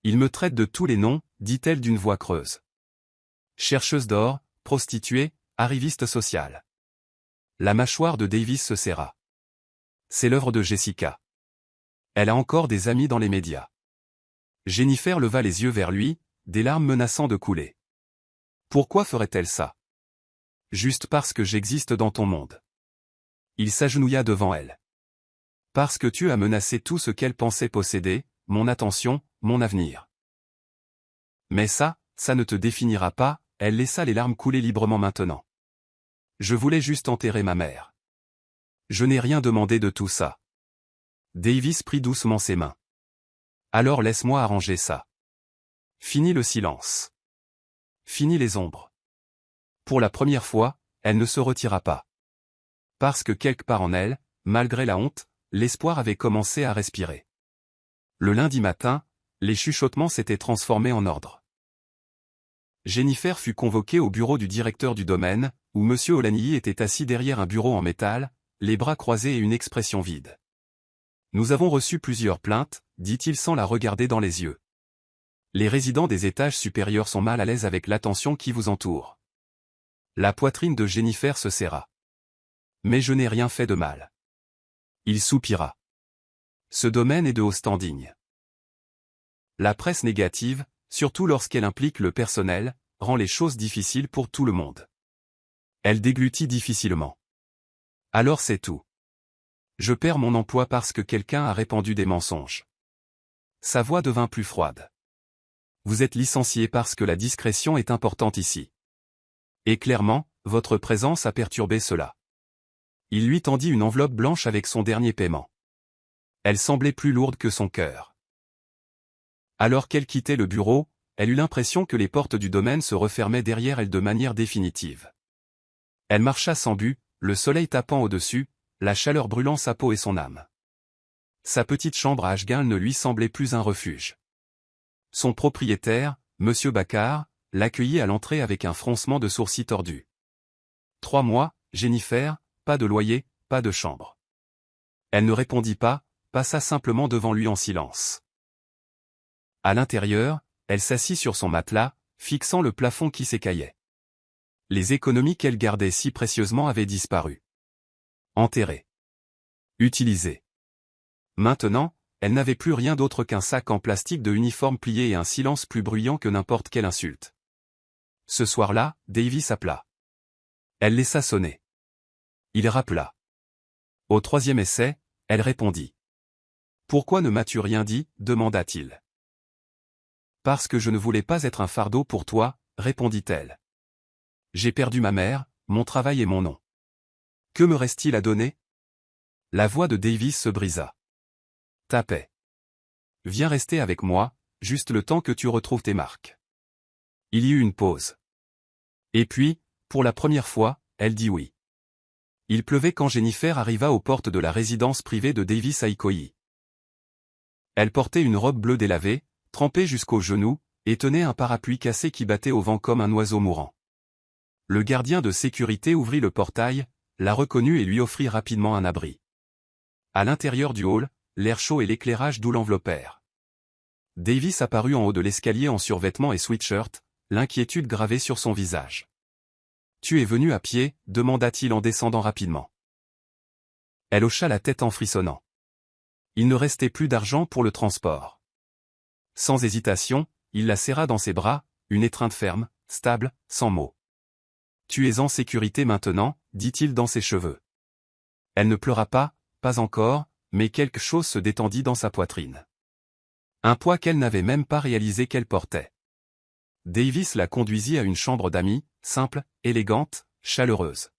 Il me traite de tous les noms, dit-elle d'une voix creuse. Chercheuse d'or, prostituée, arriviste sociale. La mâchoire de Davis se serra. C'est l'œuvre de Jessica. Elle a encore des amis dans les médias. Jennifer leva les yeux vers lui, des larmes menaçant de couler. Pourquoi ferait-elle ça? Juste parce que j'existe dans ton monde. Il s'agenouilla devant elle. Parce que tu as menacé tout ce qu'elle pensait posséder, mon attention, mon avenir. Mais ça ne te définira pas, elle laissa les larmes couler librement maintenant. Je voulais juste enterrer ma mère. Je n'ai rien demandé de tout ça. Davis prit doucement ses mains. Alors laisse-moi arranger ça. Fini le silence. Fini les ombres. Pour la première fois, elle ne se retira pas. Parce que quelque part en elle, malgré la honte, l'espoir avait commencé à respirer. Le lundi matin, les chuchotements s'étaient transformés en ordre. Jennifer fut convoquée au bureau du directeur du domaine, où M. Olanyi était assis derrière un bureau en métal, les bras croisés et une expression vide. « Nous avons reçu plusieurs plaintes, dit-il sans la regarder dans les yeux. Les résidents des étages supérieurs sont mal à l'aise avec l'attention qui vous entoure. » La poitrine de Jennifer se serra. « Mais je n'ai rien fait de mal. » Il soupira. « Ce domaine est de haut standing. La presse négative, surtout lorsqu'elle implique le personnel, rend les choses difficiles pour tout le monde. » Elle déglutit difficilement. « Alors c'est tout. Je perds mon emploi parce que quelqu'un a répandu des mensonges. » Sa voix devint plus froide. « Vous êtes licencié parce que la discrétion est importante ici. Et clairement, votre présence a perturbé cela. » Il lui tendit une enveloppe blanche avec son dernier paiement. Elle semblait plus lourde que son cœur. Alors qu'elle quittait le bureau, elle eut l'impression que les portes du domaine se refermaient derrière elle de manière définitive. Elle marcha sans but, le soleil tapant au-dessus, la chaleur brûlant sa peau et son âme. Sa petite chambre à Ashguin ne lui semblait plus un refuge. Son propriétaire, M. Baccar, l'accueillit à l'entrée avec un froncement de sourcils tordus. 3 mois, Jennifer, pas de loyer, pas de chambre. Elle ne répondit pas, passa simplement devant lui en silence. À l'intérieur, elle s'assit sur son matelas, fixant le plafond qui s'écaillait. Les économies qu'elle gardait si précieusement avaient disparu. Enterrées. Utilisées. Maintenant, elle n'avait plus rien d'autre qu'un sac en plastique de uniforme plié et un silence plus bruyant que n'importe quelle insulte. Ce soir-là, Davis appela. Elle laissa sonner. Il rappela. Au 3e essai, elle répondit. « Pourquoi ne m'as-tu rien dit ?» demanda-t-il. « Parce que je ne voulais pas être un fardeau pour toi, » répondit-elle. « J'ai perdu ma mère, mon travail et mon nom. Que me reste-t-il à donner ?» La voix de Davis se brisa. « Ta paix. Viens rester avec moi, juste le temps que tu retrouves tes marques. » Il y eut une pause. Et puis, pour la première fois, elle dit oui. Il pleuvait quand Jennifer arriva aux portes de la résidence privée de Davis à Ikoyi. Elle portait une robe bleue délavée, trempée jusqu'aux genoux, et tenait un parapluie cassé qui battait au vent comme un oiseau mourant. Le gardien de sécurité ouvrit le portail, la reconnut et lui offrit rapidement un abri. À l'intérieur du hall, l'air chaud et l'éclairage doux l'enveloppèrent. Davis apparut en haut de l'escalier en survêtement et sweatshirt, l'inquiétude gravée sur son visage. « Tu es venu à pied ?» demanda-t-il en descendant rapidement. Elle hocha la tête en frissonnant. Il ne restait plus d'argent pour le transport. Sans hésitation, il la serra dans ses bras, une étreinte ferme, stable, sans mots. « Tu es en sécurité maintenant » dit-il dans ses cheveux. Elle ne pleura pas, pas encore, mais quelque chose se détendit dans sa poitrine. Un poids qu'elle n'avait même pas réalisé qu'elle portait. Davis la conduisit à une chambre d'amis, simple, élégante, chaleureuse.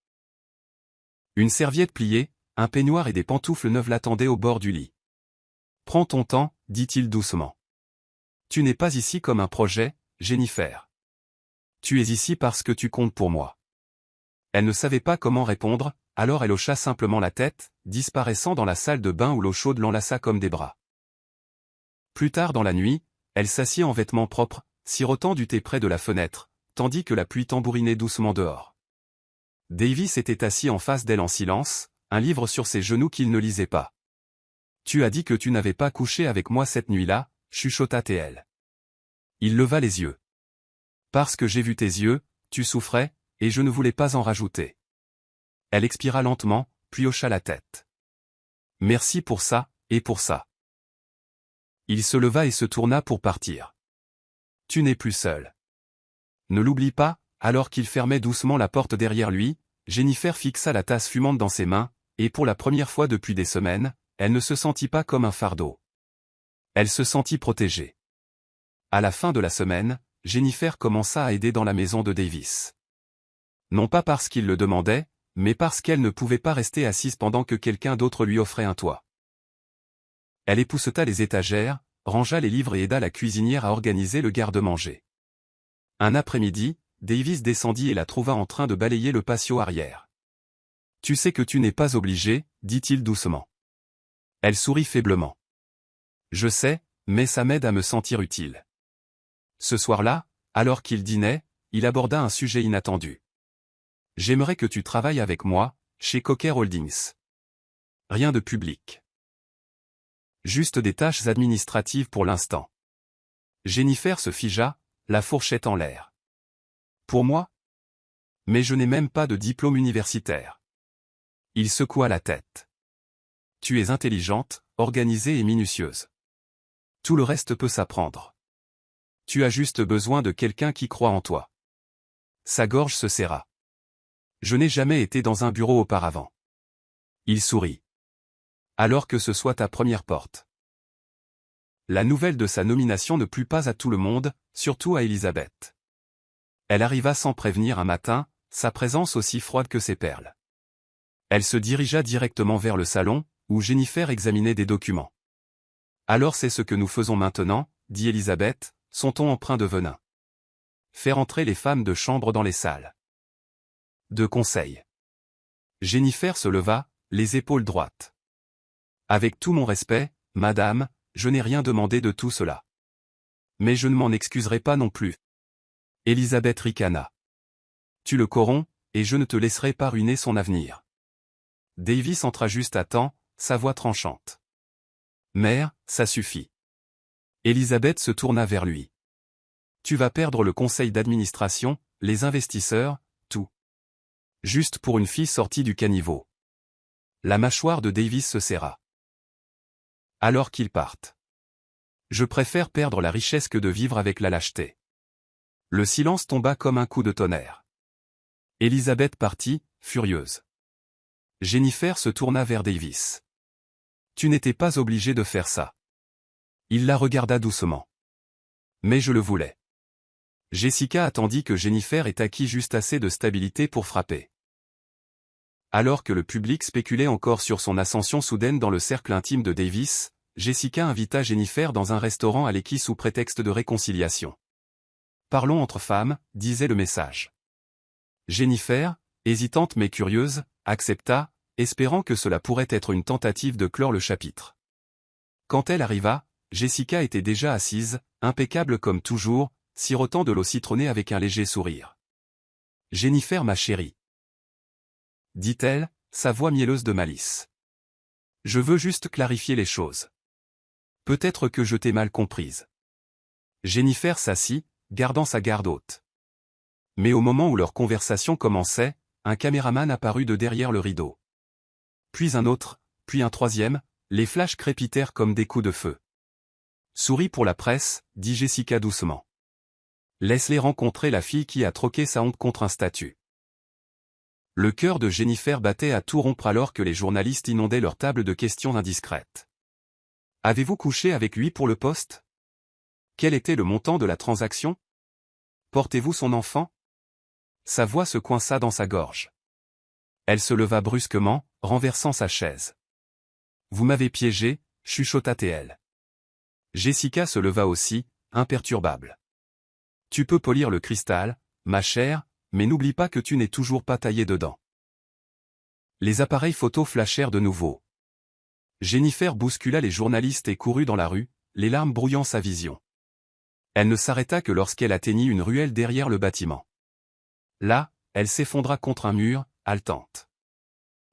Une serviette pliée, un peignoir et des pantoufles neuves l'attendaient au bord du lit. « Prends ton temps » dit-il doucement. « Tu n'es pas ici comme un projet, Jennifer. Tu es ici parce que tu comptes pour moi. » Elle ne savait pas comment répondre, alors elle hocha simplement la tête, disparaissant dans la salle de bain où l'eau chaude l'enlaça comme des bras. Plus tard dans la nuit, elle s'assit en vêtements propres, sirotant du thé près de la fenêtre, tandis que la pluie tambourinait doucement dehors. Davis était assis en face d'elle en silence, un livre sur ses genoux qu'il ne lisait pas. « Tu as dit que tu n'avais pas couché avec moi cette nuit-là » chuchota-t-elle. Il leva les yeux. « Parce que j'ai vu tes yeux, tu souffrais, et je ne voulais pas en rajouter. » Elle expira lentement, puis hocha la tête. « Merci pour ça, et pour ça. » Il se leva et se tourna pour partir. « Tu n'es plus seul. Ne l'oublie pas » Alors qu'il fermait doucement la porte derrière lui, Jennifer fixa la tasse fumante dans ses mains, et pour la première fois depuis des semaines, elle ne se sentit pas comme un fardeau. Elle se sentit protégée. À la fin de la semaine, Jennifer commença à aider dans la maison de Davis. Non pas parce qu'il le demandait, mais parce qu'elle ne pouvait pas rester assise pendant que quelqu'un d'autre lui offrait un toit. Elle épousseta les étagères, rangea les livres et aida la cuisinière à organiser le garde-manger. Un après-midi, Davis descendit et la trouva en train de balayer le patio arrière. « Tu sais que tu n'es pas obligé, dit-il doucement. Elle sourit faiblement. « Je sais, mais ça m'aide à me sentir utile. » Ce soir-là, alors qu'il dînait, il aborda un sujet inattendu. « J'aimerais que tu travailles avec moi, chez Cocker Holdings. Rien de public. Juste des tâches administratives pour l'instant. » Jennifer se figea, la fourchette en l'air. « Pour moi? Mais je n'ai même pas de diplôme universitaire. » Il secoua la tête. « Tu es intelligente, organisée et minutieuse. Tout le reste peut s'apprendre. Tu as juste besoin de quelqu'un qui croit en toi. » Sa gorge se serra. « Je n'ai jamais été dans un bureau auparavant. » Il sourit. « Alors que ce soit ta première porte. » La nouvelle de sa nomination ne plut pas à tout le monde, surtout à Elizabeth. Elle arriva sans prévenir un matin, sa présence aussi froide que ses perles. Elle se dirigea directement vers le salon, où Jennifer examinait des documents. « Alors c'est ce que nous faisons maintenant, » dit Elizabeth, son ton empreint de venin. « Faire entrer les femmes de chambre dans les salles de conseil. » Jennifer se leva, les épaules droites. « Avec tout mon respect, madame, je n'ai rien demandé de tout cela. Mais je ne m'en excuserai pas non plus. » Elizabeth ricana. « Tu le corromps, et je ne te laisserai pas ruiner son avenir. » Davis entra juste à temps, sa voix tranchante. « Mère, ça suffit. » Elizabeth se tourna vers lui. « Tu vas perdre le conseil d'administration, les investisseurs, tout. Juste pour une fille sortie du caniveau. » La mâchoire de Davis se serra. « Alors qu'ils partent. Je préfère perdre la richesse que de vivre avec la lâcheté. » Le silence tomba comme un coup de tonnerre. Elizabeth partit, furieuse. Jennifer se tourna vers Davis. « Tu n'étais pas obligé de faire ça. » Il la regarda doucement. « Mais je le voulais. » Jessica attendit que Jennifer ait acquis juste assez de stabilité pour frapper. Alors que le public spéculait encore sur son ascension soudaine dans le cercle intime de Davis, Jessica invita Jennifer dans un restaurant à l'équille sous prétexte de réconciliation. « Parlons entre femmes », disait le message. Jennifer, hésitante mais curieuse, accepta, espérant que cela pourrait être une tentative de clore le chapitre. Quand elle arriva, Jessica était déjà assise, impeccable comme toujours, sirotant de l'eau citronnée avec un léger sourire. « Jennifer ma chérie, » dit-elle, sa voix mielleuse de malice. « Je veux juste clarifier les choses. Peut-être que je t'ai mal comprise. » Jennifer s'assit, gardant sa garde haute. Mais au moment où leur conversation commençait, un caméraman apparut de derrière le rideau. Puis un autre, puis un troisième, les flashs crépitèrent comme des coups de feu. « Souris pour la presse, » dit Jessica doucement. « Laisse-les rencontrer la fille qui a troqué sa honte contre un statut. » Le cœur de Jennifer battait à tout rompre alors que les journalistes inondaient leur table de questions indiscrètes. « Avez-vous couché avec lui pour le poste? Quel était le montant de la transaction? Portez-vous son enfant? » Sa voix se coinça dans sa gorge. Elle se leva brusquement, renversant sa chaise. « Vous m'avez piégé, » chuchota-t-elle. Jessica se leva aussi, imperturbable. « Tu peux polir le cristal, ma chère, mais n'oublie pas que tu n'es toujours pas taillé dedans. » Les appareils photo flashèrent de nouveau. Jennifer bouscula les journalistes et courut dans la rue, les larmes brouillant sa vision. Elle ne s'arrêta que lorsqu'elle atteignit une ruelle derrière le bâtiment. Là, elle s'effondra contre un mur, haletante.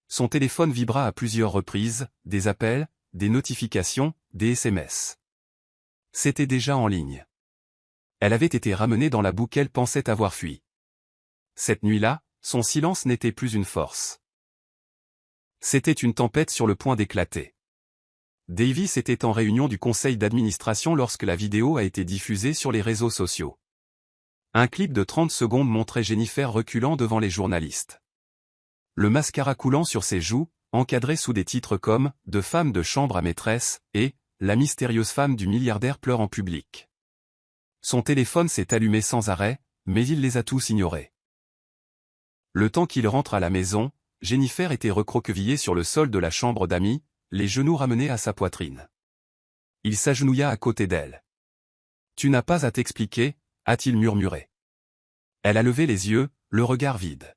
Son téléphone vibra à plusieurs reprises, des appels, des notifications, des SMS. C'était déjà en ligne. Elle avait été ramenée dans la boue qu'elle pensait avoir fui. Cette nuit-là, son silence n'était plus une force. C'était une tempête sur le point d'éclater. Davis était en réunion du conseil d'administration lorsque la vidéo a été diffusée sur les réseaux sociaux. Un clip de 30 secondes montrait Jennifer reculant devant les journalistes. Le mascara coulant sur ses joues, encadré sous des titres comme « De femme de chambre à maîtresse » et « La mystérieuse femme du milliardaire pleure en public ». Son téléphone s'est allumé sans arrêt, mais il les a tous ignorés. Le temps qu'il rentre à la maison, Jennifer était recroquevillée sur le sol de la chambre d'amis, les genoux ramenés à sa poitrine. Il s'agenouilla à côté d'elle. Tu n'as pas à t'expliquer, a-t-il murmuré. Elle a levé les yeux, le regard vide.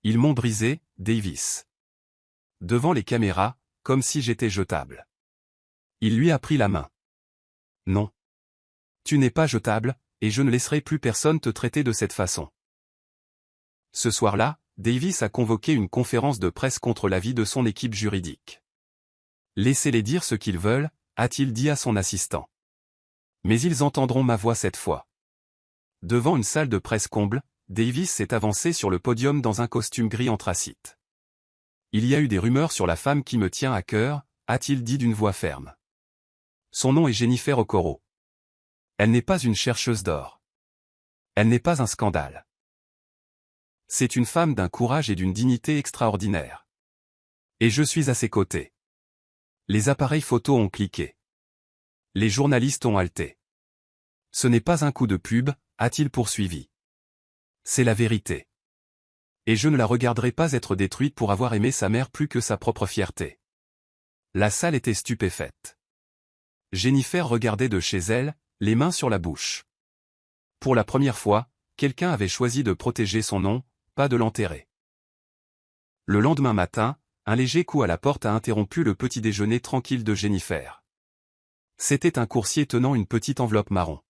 Ils m'ont brisé, Davis. Devant les caméras, comme si j'étais jetable. Il lui a pris la main. Non. Tu n'es pas jetable, et je ne laisserai plus personne te traiter de cette façon. Ce soir-là, Davis a convoqué une conférence de presse contre l'avis de son équipe juridique. Laissez-les dire ce qu'ils veulent, a-t-il dit à son assistant. Mais ils entendront ma voix cette fois. Devant une salle de presse comble, Davis s'est avancé sur le podium dans un costume gris anthracite. Il y a eu des rumeurs sur la femme qui me tient à cœur, a-t-il dit d'une voix ferme. Son nom est Jennifer Okoro. Elle n'est pas une chercheuse d'or. Elle n'est pas un scandale. C'est une femme d'un courage et d'une dignité extraordinaires. Et je suis à ses côtés. Les appareils photo ont cliqué. Les journalistes ont halté. Ce n'est pas un coup de pub, a-t-il poursuivi. C'est la vérité. Et je ne la regarderai pas être détruite pour avoir aimé sa mère plus que sa propre fierté. La salle était stupéfaite. Jennifer regardait de chez elle, les mains sur la bouche. Pour la première fois, quelqu'un avait choisi de protéger son nom, pas de l'enterrer. Le lendemain matin, un léger coup à la porte a interrompu le petit déjeuner tranquille de Jennifer. C'était un coursier tenant une petite enveloppe marron.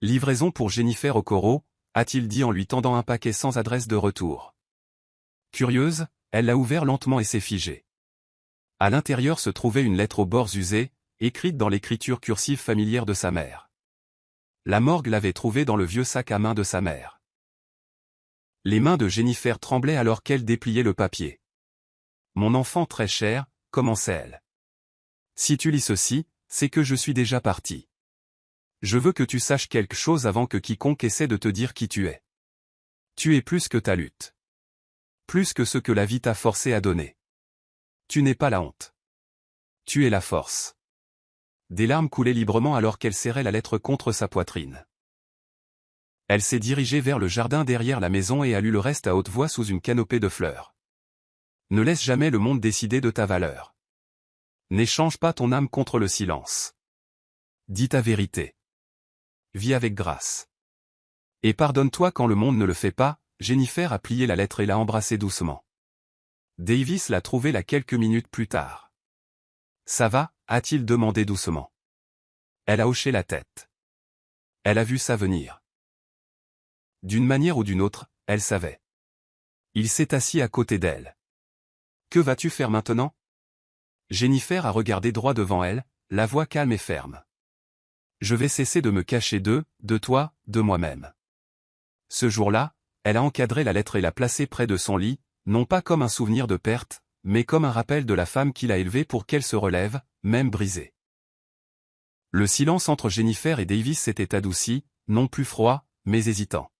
Livraison pour Jennifer Okoro, a-t-il dit en lui tendant un paquet sans adresse de retour. Curieuse, elle l'a ouvert lentement et s'est figée. À l'intérieur se trouvait une lettre aux bords usés, écrite dans l'écriture cursive familière de sa mère. La morgue l'avait trouvée dans le vieux sac à main de sa mère. Les mains de Jennifer tremblaient alors qu'elle dépliait le papier. Mon enfant très cher, commençait-elle. Si tu lis ceci, c'est que je suis déjà parti. Je veux que tu saches quelque chose avant que quiconque essaie de te dire qui tu es. Tu es plus que ta lutte. Plus que ce que la vie t'a forcé à donner. Tu n'es pas la honte. Tu es la force. Des larmes coulaient librement alors qu'elle serrait la lettre contre sa poitrine. Elle s'est dirigée vers le jardin derrière la maison et a lu le reste à haute voix sous une canopée de fleurs. Ne laisse jamais le monde décider de ta valeur. N'échange pas ton âme contre le silence. Dis ta vérité. Vis avec grâce. Et pardonne-toi quand le monde ne le fait pas. Jennifer a plié la lettre et l'a embrassée doucement. Davis l'a trouvée là quelques minutes plus tard. Ça va, a-t-il demandé doucement. Elle a hoché la tête. Elle a vu ça venir. D'une manière ou d'une autre, elle savait. Il s'est assis à côté d'elle. Que vas-tu faire maintenant? Jennifer a regardé droit devant elle, la voix calme et ferme. Je vais cesser de me cacher de toi, de moi-même. Ce jour-là, elle a encadré la lettre et l'a placée près de son lit, non pas comme un souvenir de perte, mais comme un rappel de la femme qu'il a élevée pour qu'elle se relève, même brisée. Le silence entre Jennifer et Davis s'était adouci, non plus froid, mais hésitant.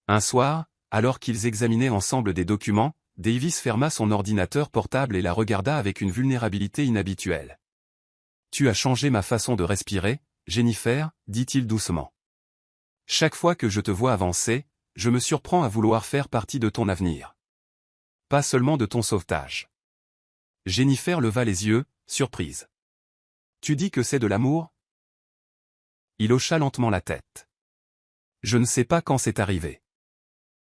Un soir, alors qu'ils examinaient ensemble des documents, Davis ferma son ordinateur portable et la regarda avec une vulnérabilité inhabituelle. « Tu as changé ma façon de respirer, Jennifer, dit-il doucement. Chaque fois que je te vois avancer, je me surprends à vouloir faire partie de ton avenir. Pas seulement de ton sauvetage. » Jennifer leva les yeux, surprise. « Tu dis que c'est de l'amour ?» Il hocha lentement la tête. « Je ne sais pas quand c'est arrivé.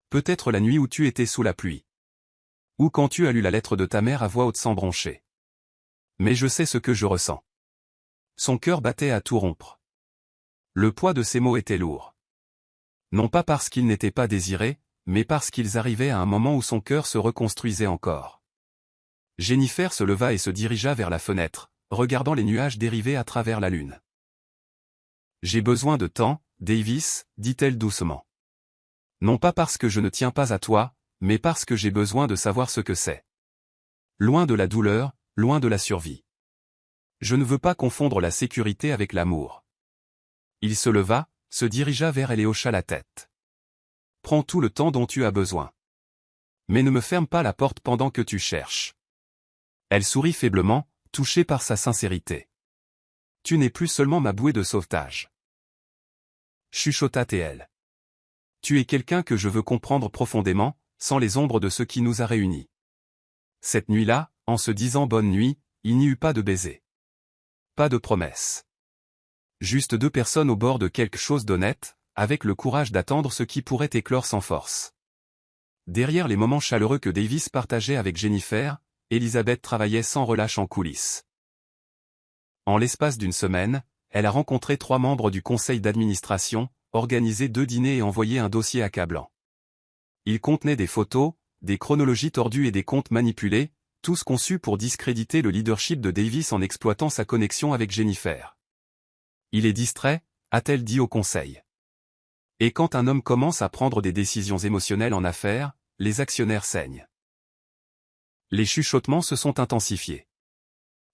Peut-être la nuit où tu étais sous la pluie. Ou quand tu as lu la lettre de ta mère à voix haute sans broncher. Mais je sais ce que je ressens. » Son cœur battait à tout rompre. Le poids de ses mots était lourd. Non pas parce qu'ils n'étaient pas désirés, mais parce qu'ils arrivaient à un moment où son cœur se reconstruisait encore. Jennifer se leva et se dirigea vers la fenêtre, regardant les nuages dériver à travers la lune. « J'ai besoin de temps, Davis, dit-elle doucement. Non pas parce que je ne tiens pas à toi, mais parce que j'ai besoin de savoir ce que c'est. Loin de la douleur, loin de la survie. Je ne veux pas confondre la sécurité avec l'amour. » Il se leva, se dirigea vers elle et hocha la tête. « Prends tout le temps dont tu as besoin. Mais ne me ferme pas la porte pendant que tu cherches. » Elle sourit faiblement, touchée par sa sincérité. « Tu n'es plus seulement ma bouée de sauvetage. » Chuchota-t-elle. « Tu es quelqu'un que je veux comprendre profondément, sans les ombres de ce qui nous a réunis. » Cette nuit-là, en se disant bonne nuit, il n'y eut pas de baiser. pas de promesses. Juste deux personnes au bord de quelque chose d'honnête, avec le courage d'attendre ce qui pourrait éclore sans force. Derrière les moments chaleureux que Davis partageait avec Jennifer, Elizabeth travaillait sans relâche en coulisses. En l'espace d'une semaine, elle a rencontré 3 membres du conseil d'administration, organisé 2 dîners et envoyé un dossier accablant. Il contenait des photos, des chronologies tordues et des comptes manipulés, tous conçus pour discréditer le leadership de Davis en exploitant sa connexion avec Jennifer. Il est distrait, a-t-elle dit au conseil. Et quand un homme commence à prendre des décisions émotionnelles en affaires, les actionnaires saignent. Les chuchotements se sont intensifiés.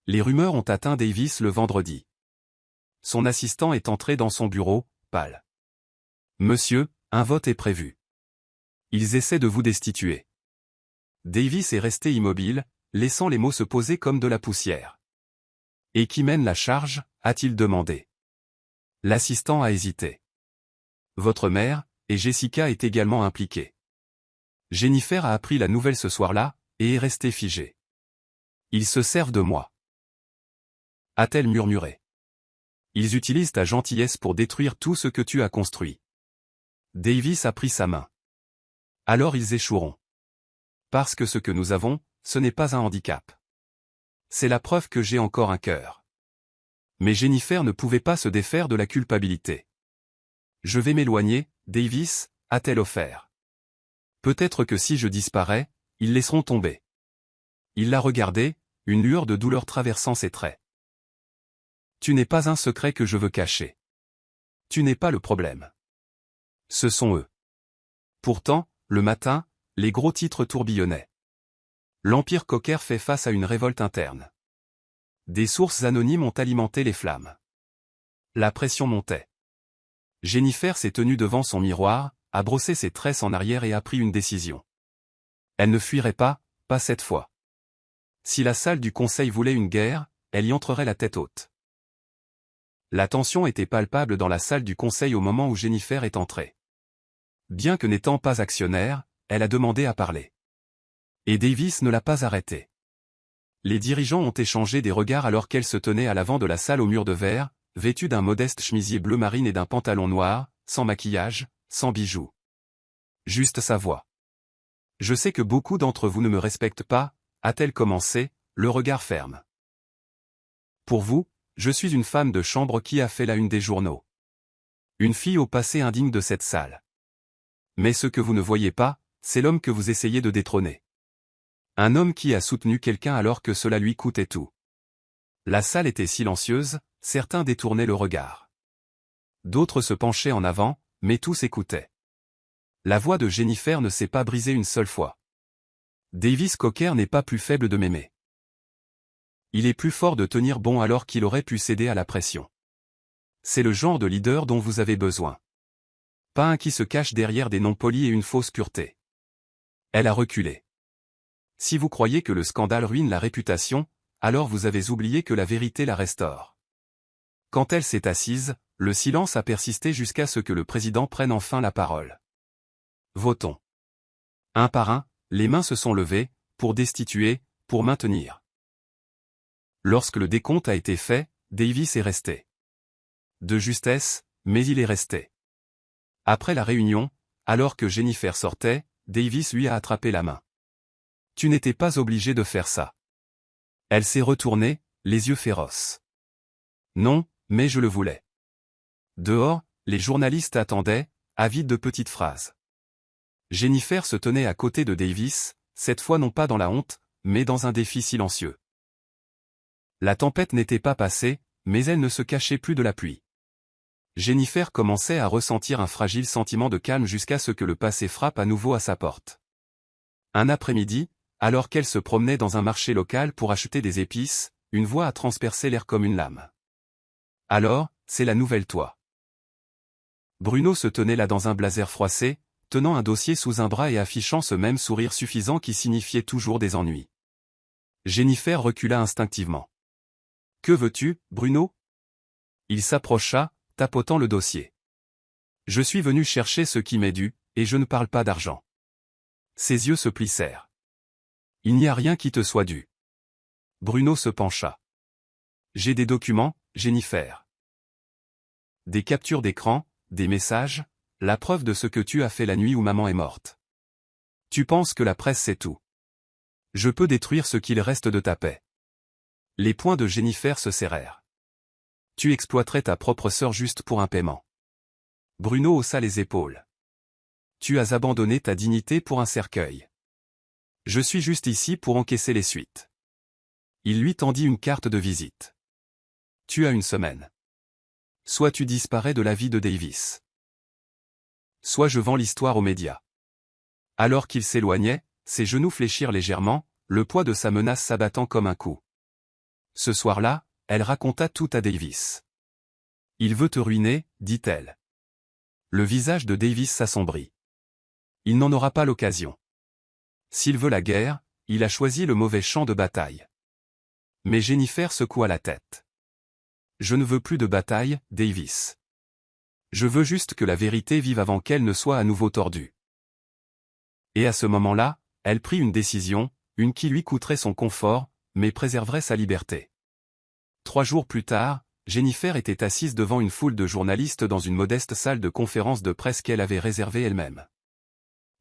Les rumeurs ont atteint Davis le vendredi. Son assistant est entré dans son bureau, pâle. « Monsieur, un vote est prévu. Ils essaient de vous destituer. » Davis est resté immobile, laissant les mots se poser comme de la poussière. « Et qui mène la charge ?» a-t-il demandé. L'assistant a hésité. « Votre mère, et Jessica est également impliquée. » Jennifer a appris la nouvelle ce soir-là, et est restée figée. « Ils se servent de moi. » A-t-elle murmuré. « Ils utilisent ta gentillesse pour détruire tout ce que tu as construit. » Davis a pris sa main. « Alors ils échoueront. Parce que ce que nous avons, ce n'est pas un handicap. C'est la preuve que j'ai encore un cœur. » Mais Jennifer ne pouvait pas se défaire de la culpabilité. « Je vais m'éloigner, Davis, a-t-elle offert. Peut-être que si je disparais, ils laisseront tomber. » Il l'a regardé, une lueur de douleur traversant ses traits. « Tu n'es pas un secret que je veux cacher. Tu n'es pas le problème. Ce sont eux. » Pourtant, le matin, les gros titres tourbillonnaient. L'Empire Cocker fait face à une révolte interne. Des sources anonymes ont alimenté les flammes. La pression montait. Jennifer s'est tenue devant son miroir, a brossé ses tresses en arrière et a pris une décision. Elle ne fuirait pas cette fois. Si la salle du conseil voulait une guerre, elle y entrerait la tête haute. La tension était palpable dans la salle du conseil au moment où Jennifer est entrée. Bien que n'étant pas actionnaire, elle a demandé à parler. Et Davis ne l'a pas arrêtée. Les dirigeants ont échangé des regards alors qu'elle se tenait à l'avant de la salle au mur de verre, vêtue d'un modeste chemisier bleu marine et d'un pantalon noir, sans maquillage, sans bijoux. Juste sa voix. « Je sais que beaucoup d'entre vous ne me respectent pas », a-t-elle commencé, le regard ferme. « Pour vous, je suis une femme de chambre qui a fait la une des journaux. Une fille au passé indigne de cette salle. Mais ce que vous ne voyez pas, c'est l'homme que vous essayez de détrôner. Un homme qui a soutenu quelqu'un alors que cela lui coûtait tout. » La salle était silencieuse, certains détournaient le regard. D'autres se penchaient en avant, mais tous écoutaient. La voix de Jennifer ne s'est pas brisée une seule fois. Davis Cocker n'est pas plus faible de m'aimer. Il est plus fort de tenir bon alors qu'il aurait pu céder à la pression. C'est le genre de leader dont vous avez besoin. Pas un qui se cache derrière des noms polis et une fausse pureté. Elle a reculé. Si vous croyez que le scandale ruine la réputation, alors vous avez oublié que la vérité la restaure. Quand elle s'est assise, le silence a persisté jusqu'à ce que le président prenne enfin la parole. Votons. Un par un, les mains se sont levées, pour destituer, pour maintenir. Lorsque le décompte a été fait, Davis est resté. De justesse, mais il est resté. Après la réunion, alors que Jennifer sortait, Davis lui a attrapé la main. « Tu n'étais pas obligé de faire ça. » Elle s'est retournée, les yeux féroces. « Non, mais je le voulais. » Dehors, les journalistes attendaient, avides de petites phrases. Jennifer se tenait à côté de Davis, cette fois non pas dans la honte, mais dans un défi silencieux. La tempête n'était pas passée, mais elle ne se cachait plus de la pluie. Jennifer commençait à ressentir un fragile sentiment de calme jusqu'à ce que le passé frappe à nouveau à sa porte. Un après-midi, alors qu'elle se promenait dans un marché local pour acheter des épices, une voix a transpercé l'air comme une lame. « Alors, c'est la nouvelle toi. » Bruno se tenait là dans un blazer froissé, tenant un dossier sous un bras et affichant ce même sourire suffisant qui signifiait toujours des ennuis. Jennifer recula instinctivement. « Que veux-tu, Bruno ?» Il s'approcha, tapotant le dossier. « Je suis venu chercher ce qui m'est dû, et je ne parle pas d'argent. » Ses yeux se plissèrent. « Il n'y a rien qui te soit dû. » Bruno se pencha. J'ai des documents, Jennifer. Des captures d'écran, des messages, la preuve de ce que tu as fait la nuit où maman est morte. Tu penses que la presse sait tout. Je peux détruire ce qu'il reste de ta paix. Les poings de Jennifer se serrèrent. Tu exploiterais ta propre sœur juste pour un paiement. Bruno haussa les épaules. Tu as abandonné ta dignité pour un cercueil. Je suis juste ici pour encaisser les suites. Il lui tendit une carte de visite. Tu as une semaine. Soit tu disparais de la vie de Davis. Soit je vends l'histoire aux médias. Alors qu'il s'éloignait, ses genoux fléchirent légèrement, le poids de sa menace s'abattant comme un coup. Ce soir-là, elle raconta tout à Davis. Il veut te ruiner, dit-elle. Le visage de Davis s'assombrit. Il n'en aura pas l'occasion. S'il veut la guerre, il a choisi le mauvais champ de bataille. Mais Jennifer secoua la tête. Je ne veux plus de bataille, Davis. Je veux juste que la vérité vive avant qu'elle ne soit à nouveau tordue. Et à ce moment-là, elle prit une décision, une qui lui coûterait son confort, mais préserverait sa liberté. 3 jours plus tard, Jennifer était assise devant une foule de journalistes dans une modeste salle de conférence de presse qu'elle avait réservée elle-même.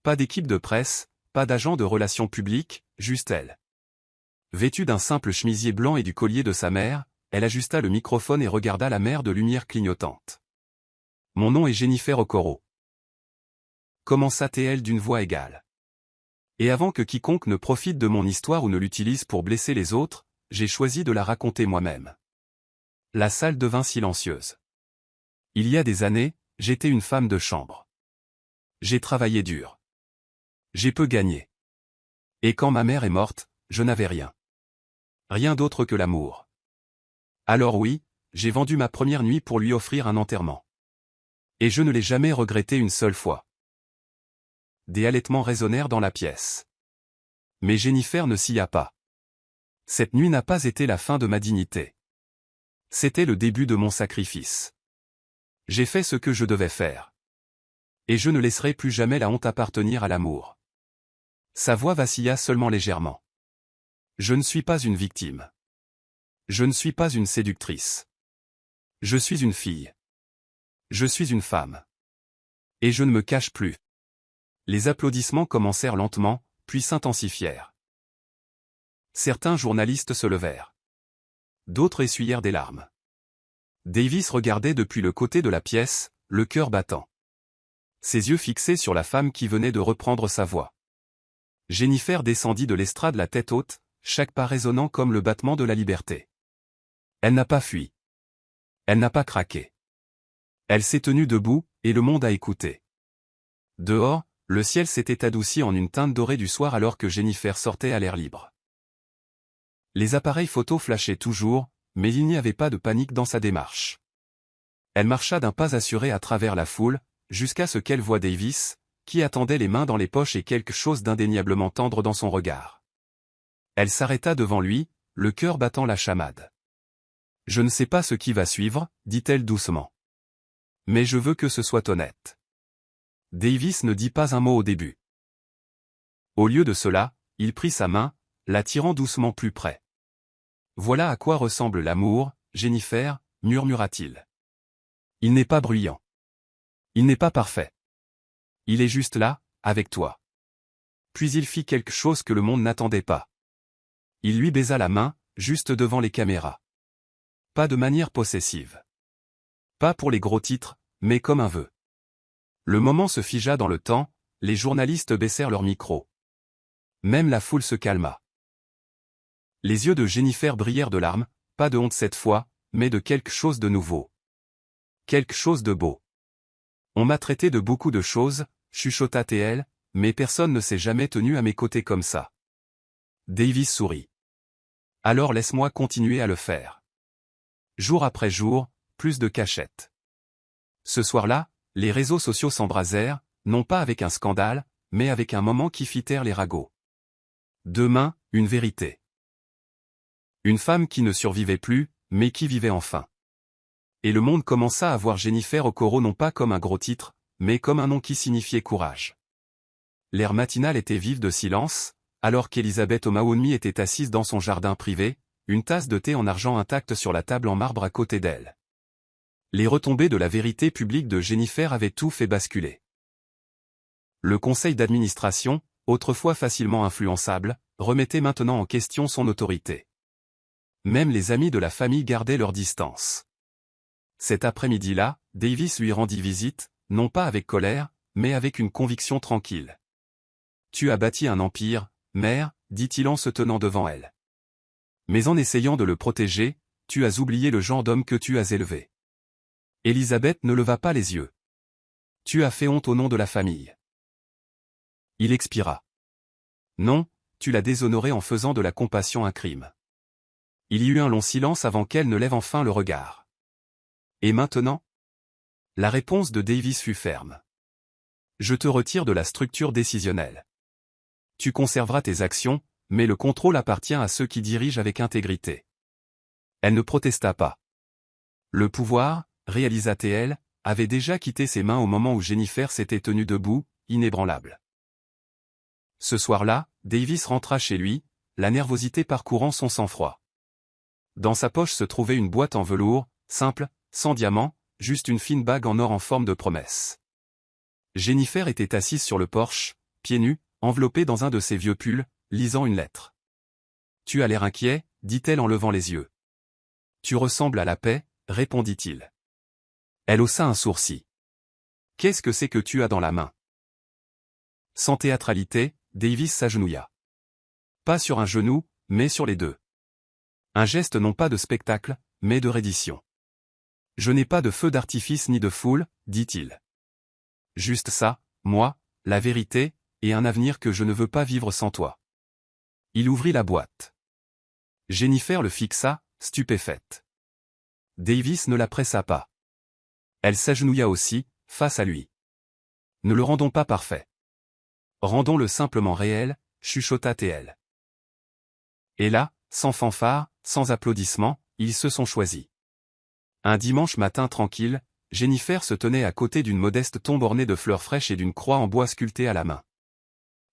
Pas d'équipe de presse, pas d'agent de relations publiques, juste elle. Vêtue d'un simple chemisier blanc et du collier de sa mère, elle ajusta le microphone et regarda la mer de lumière clignotante. « Mon nom est Jennifer Okoro. » Commença-t-elle d'une voix égale. Et avant que quiconque ne profite de mon histoire ou ne l'utilise pour blesser les autres, j'ai choisi de la raconter moi-même. La salle devint silencieuse. Il y a des années, j'étais une femme de chambre. J'ai travaillé dur. J'ai peu gagné. Et quand ma mère est morte, je n'avais rien. Rien d'autre que l'amour. Alors oui, j'ai vendu ma première nuit pour lui offrir un enterrement. Et je ne l'ai jamais regretté une seule fois. Des halètements résonnèrent dans la pièce. Mais Jennifer ne s'y a pas. Cette nuit n'a pas été la fin de ma dignité. C'était le début de mon sacrifice. J'ai fait ce que je devais faire. Et je ne laisserai plus jamais la honte appartenir à l'amour. Sa voix vacilla seulement légèrement. Je ne suis pas une victime. Je ne suis pas une séductrice. Je suis une fille. Je suis une femme. Et je ne me cache plus. Les applaudissements commencèrent lentement, puis s'intensifièrent. Certains journalistes se levèrent. D'autres essuyèrent des larmes. Davis regardait depuis le côté de la pièce, le cœur battant. Ses yeux fixés sur la femme qui venait de reprendre sa voix. Jennifer descendit de l'estrade la tête haute, chaque pas résonnant comme le battement de la liberté. Elle n'a pas fui. Elle n'a pas craqué. Elle s'est tenue debout, et le monde a écouté. Dehors, le ciel s'était adouci en une teinte dorée du soir alors que Jennifer sortait à l'air libre. Les appareils photo flashaient toujours, mais il n'y avait pas de panique dans sa démarche. Elle marcha d'un pas assuré à travers la foule, jusqu'à ce qu'elle voie Davis, qui attendait les mains dans les poches et quelque chose d'indéniablement tendre dans son regard. Elle s'arrêta devant lui, le cœur battant la chamade. « Je ne sais pas ce qui va suivre, dit-elle doucement. Mais je veux que ce soit honnête. » Davis ne dit pas un mot au début. Au lieu de cela, il prit sa main, la tirant doucement plus près. « Voilà à quoi ressemble l'amour, Jennifer, murmura-t-il. Il n'est pas bruyant. Il n'est pas parfait. Il est juste là, avec toi. » Puis il fit quelque chose que le monde n'attendait pas. Il lui baisa la main, juste devant les caméras. Pas de manière possessive. Pas pour les gros titres, mais comme un vœu. Le moment se figea dans le temps, les journalistes baissèrent leurs micros. Même la foule se calma. Les yeux de Jennifer brillèrent de larmes, pas de honte cette fois, mais de quelque chose de nouveau. Quelque chose de beau. On m'a traité de beaucoup de choses, chuchota-t-elle, mais personne ne s'est jamais tenu à mes côtés comme ça. Davis sourit. Alors laisse-moi continuer à le faire. Jour après jour, plus de cachettes. Ce soir-là, les réseaux sociaux s'embrasèrent, non pas avec un scandale, mais avec un moment qui fit taire les ragots. Demain, une vérité. Une femme qui ne survivait plus, mais qui vivait enfin. Et le monde commença à voir Jennifer Okoro non pas comme un gros titre, mais comme un nom qui signifiait courage. L'air matinal était vif de silence, alors qu'Elizabeth O'Mahony était assise dans son jardin privé, une tasse de thé en argent intacte sur la table en marbre à côté d'elle. Les retombées de la vérité publique de Jennifer avaient tout fait basculer. Le conseil d'administration, autrefois facilement influençable, remettait maintenant en question son autorité. Même les amis de la famille gardaient leur distance. Cet après-midi-là, Davis lui rendit visite, non pas avec colère, mais avec une conviction tranquille. « Tu as bâti un empire, mère, dit-il en se tenant devant elle. Mais en essayant de le protéger, tu as oublié le genre d'homme que tu as élevé. » Elisabeth ne leva pas les yeux. « Tu as fait honte au nom de la famille. » Il expira. « Non, tu l'as déshonoré en faisant de la compassion un crime. » Il y eut un long silence avant qu'elle ne lève enfin le regard. « Et maintenant ?» La réponse de Davis fut ferme. « Je te retire de la structure décisionnelle. Tu conserveras tes actions, mais le contrôle appartient à ceux qui dirigent avec intégrité. » Elle ne protesta pas. Le pouvoir, réalisa-t-elle, avait déjà quitté ses mains au moment où Jennifer s'était tenue debout, inébranlable. Ce soir-là, Davis rentra chez lui, la nervosité parcourant son sang-froid. Dans sa poche se trouvait une boîte en velours, simple, sans diamant, juste une fine bague en or en forme de promesse. Jennifer était assise sur le porche, pieds nus, enveloppée dans un de ses vieux pulls, lisant une lettre. « Tu as l'air inquiet, dit-elle en levant les yeux. »« Tu ressembles à la paix, répondit-il. Elle haussa un sourcil. « Qu'est-ce que c'est que tu as dans la main ?» Sans théâtralité, Davis s'agenouilla. Pas sur un genou, mais sur les deux. Un geste non pas de spectacle, mais de reddition. « Je n'ai pas de feu d'artifice ni de foule, dit-il. Juste ça, moi, la vérité, et un avenir que je ne veux pas vivre sans toi. » Il ouvrit la boîte. Jennifer le fixa, stupéfaite. Davis ne la pressa pas. Elle s'agenouilla aussi, face à lui. « Ne le rendons pas parfait. Rendons-le simplement réel, » chuchota-t-elle. Et là, sans fanfare, sans applaudissements, ils se sont choisis. Un dimanche matin tranquille, Jennifer se tenait à côté d'une modeste tombe ornée de fleurs fraîches et d'une croix en bois sculptée à la main.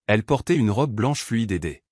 Elle portait une robe blanche fluide aidée.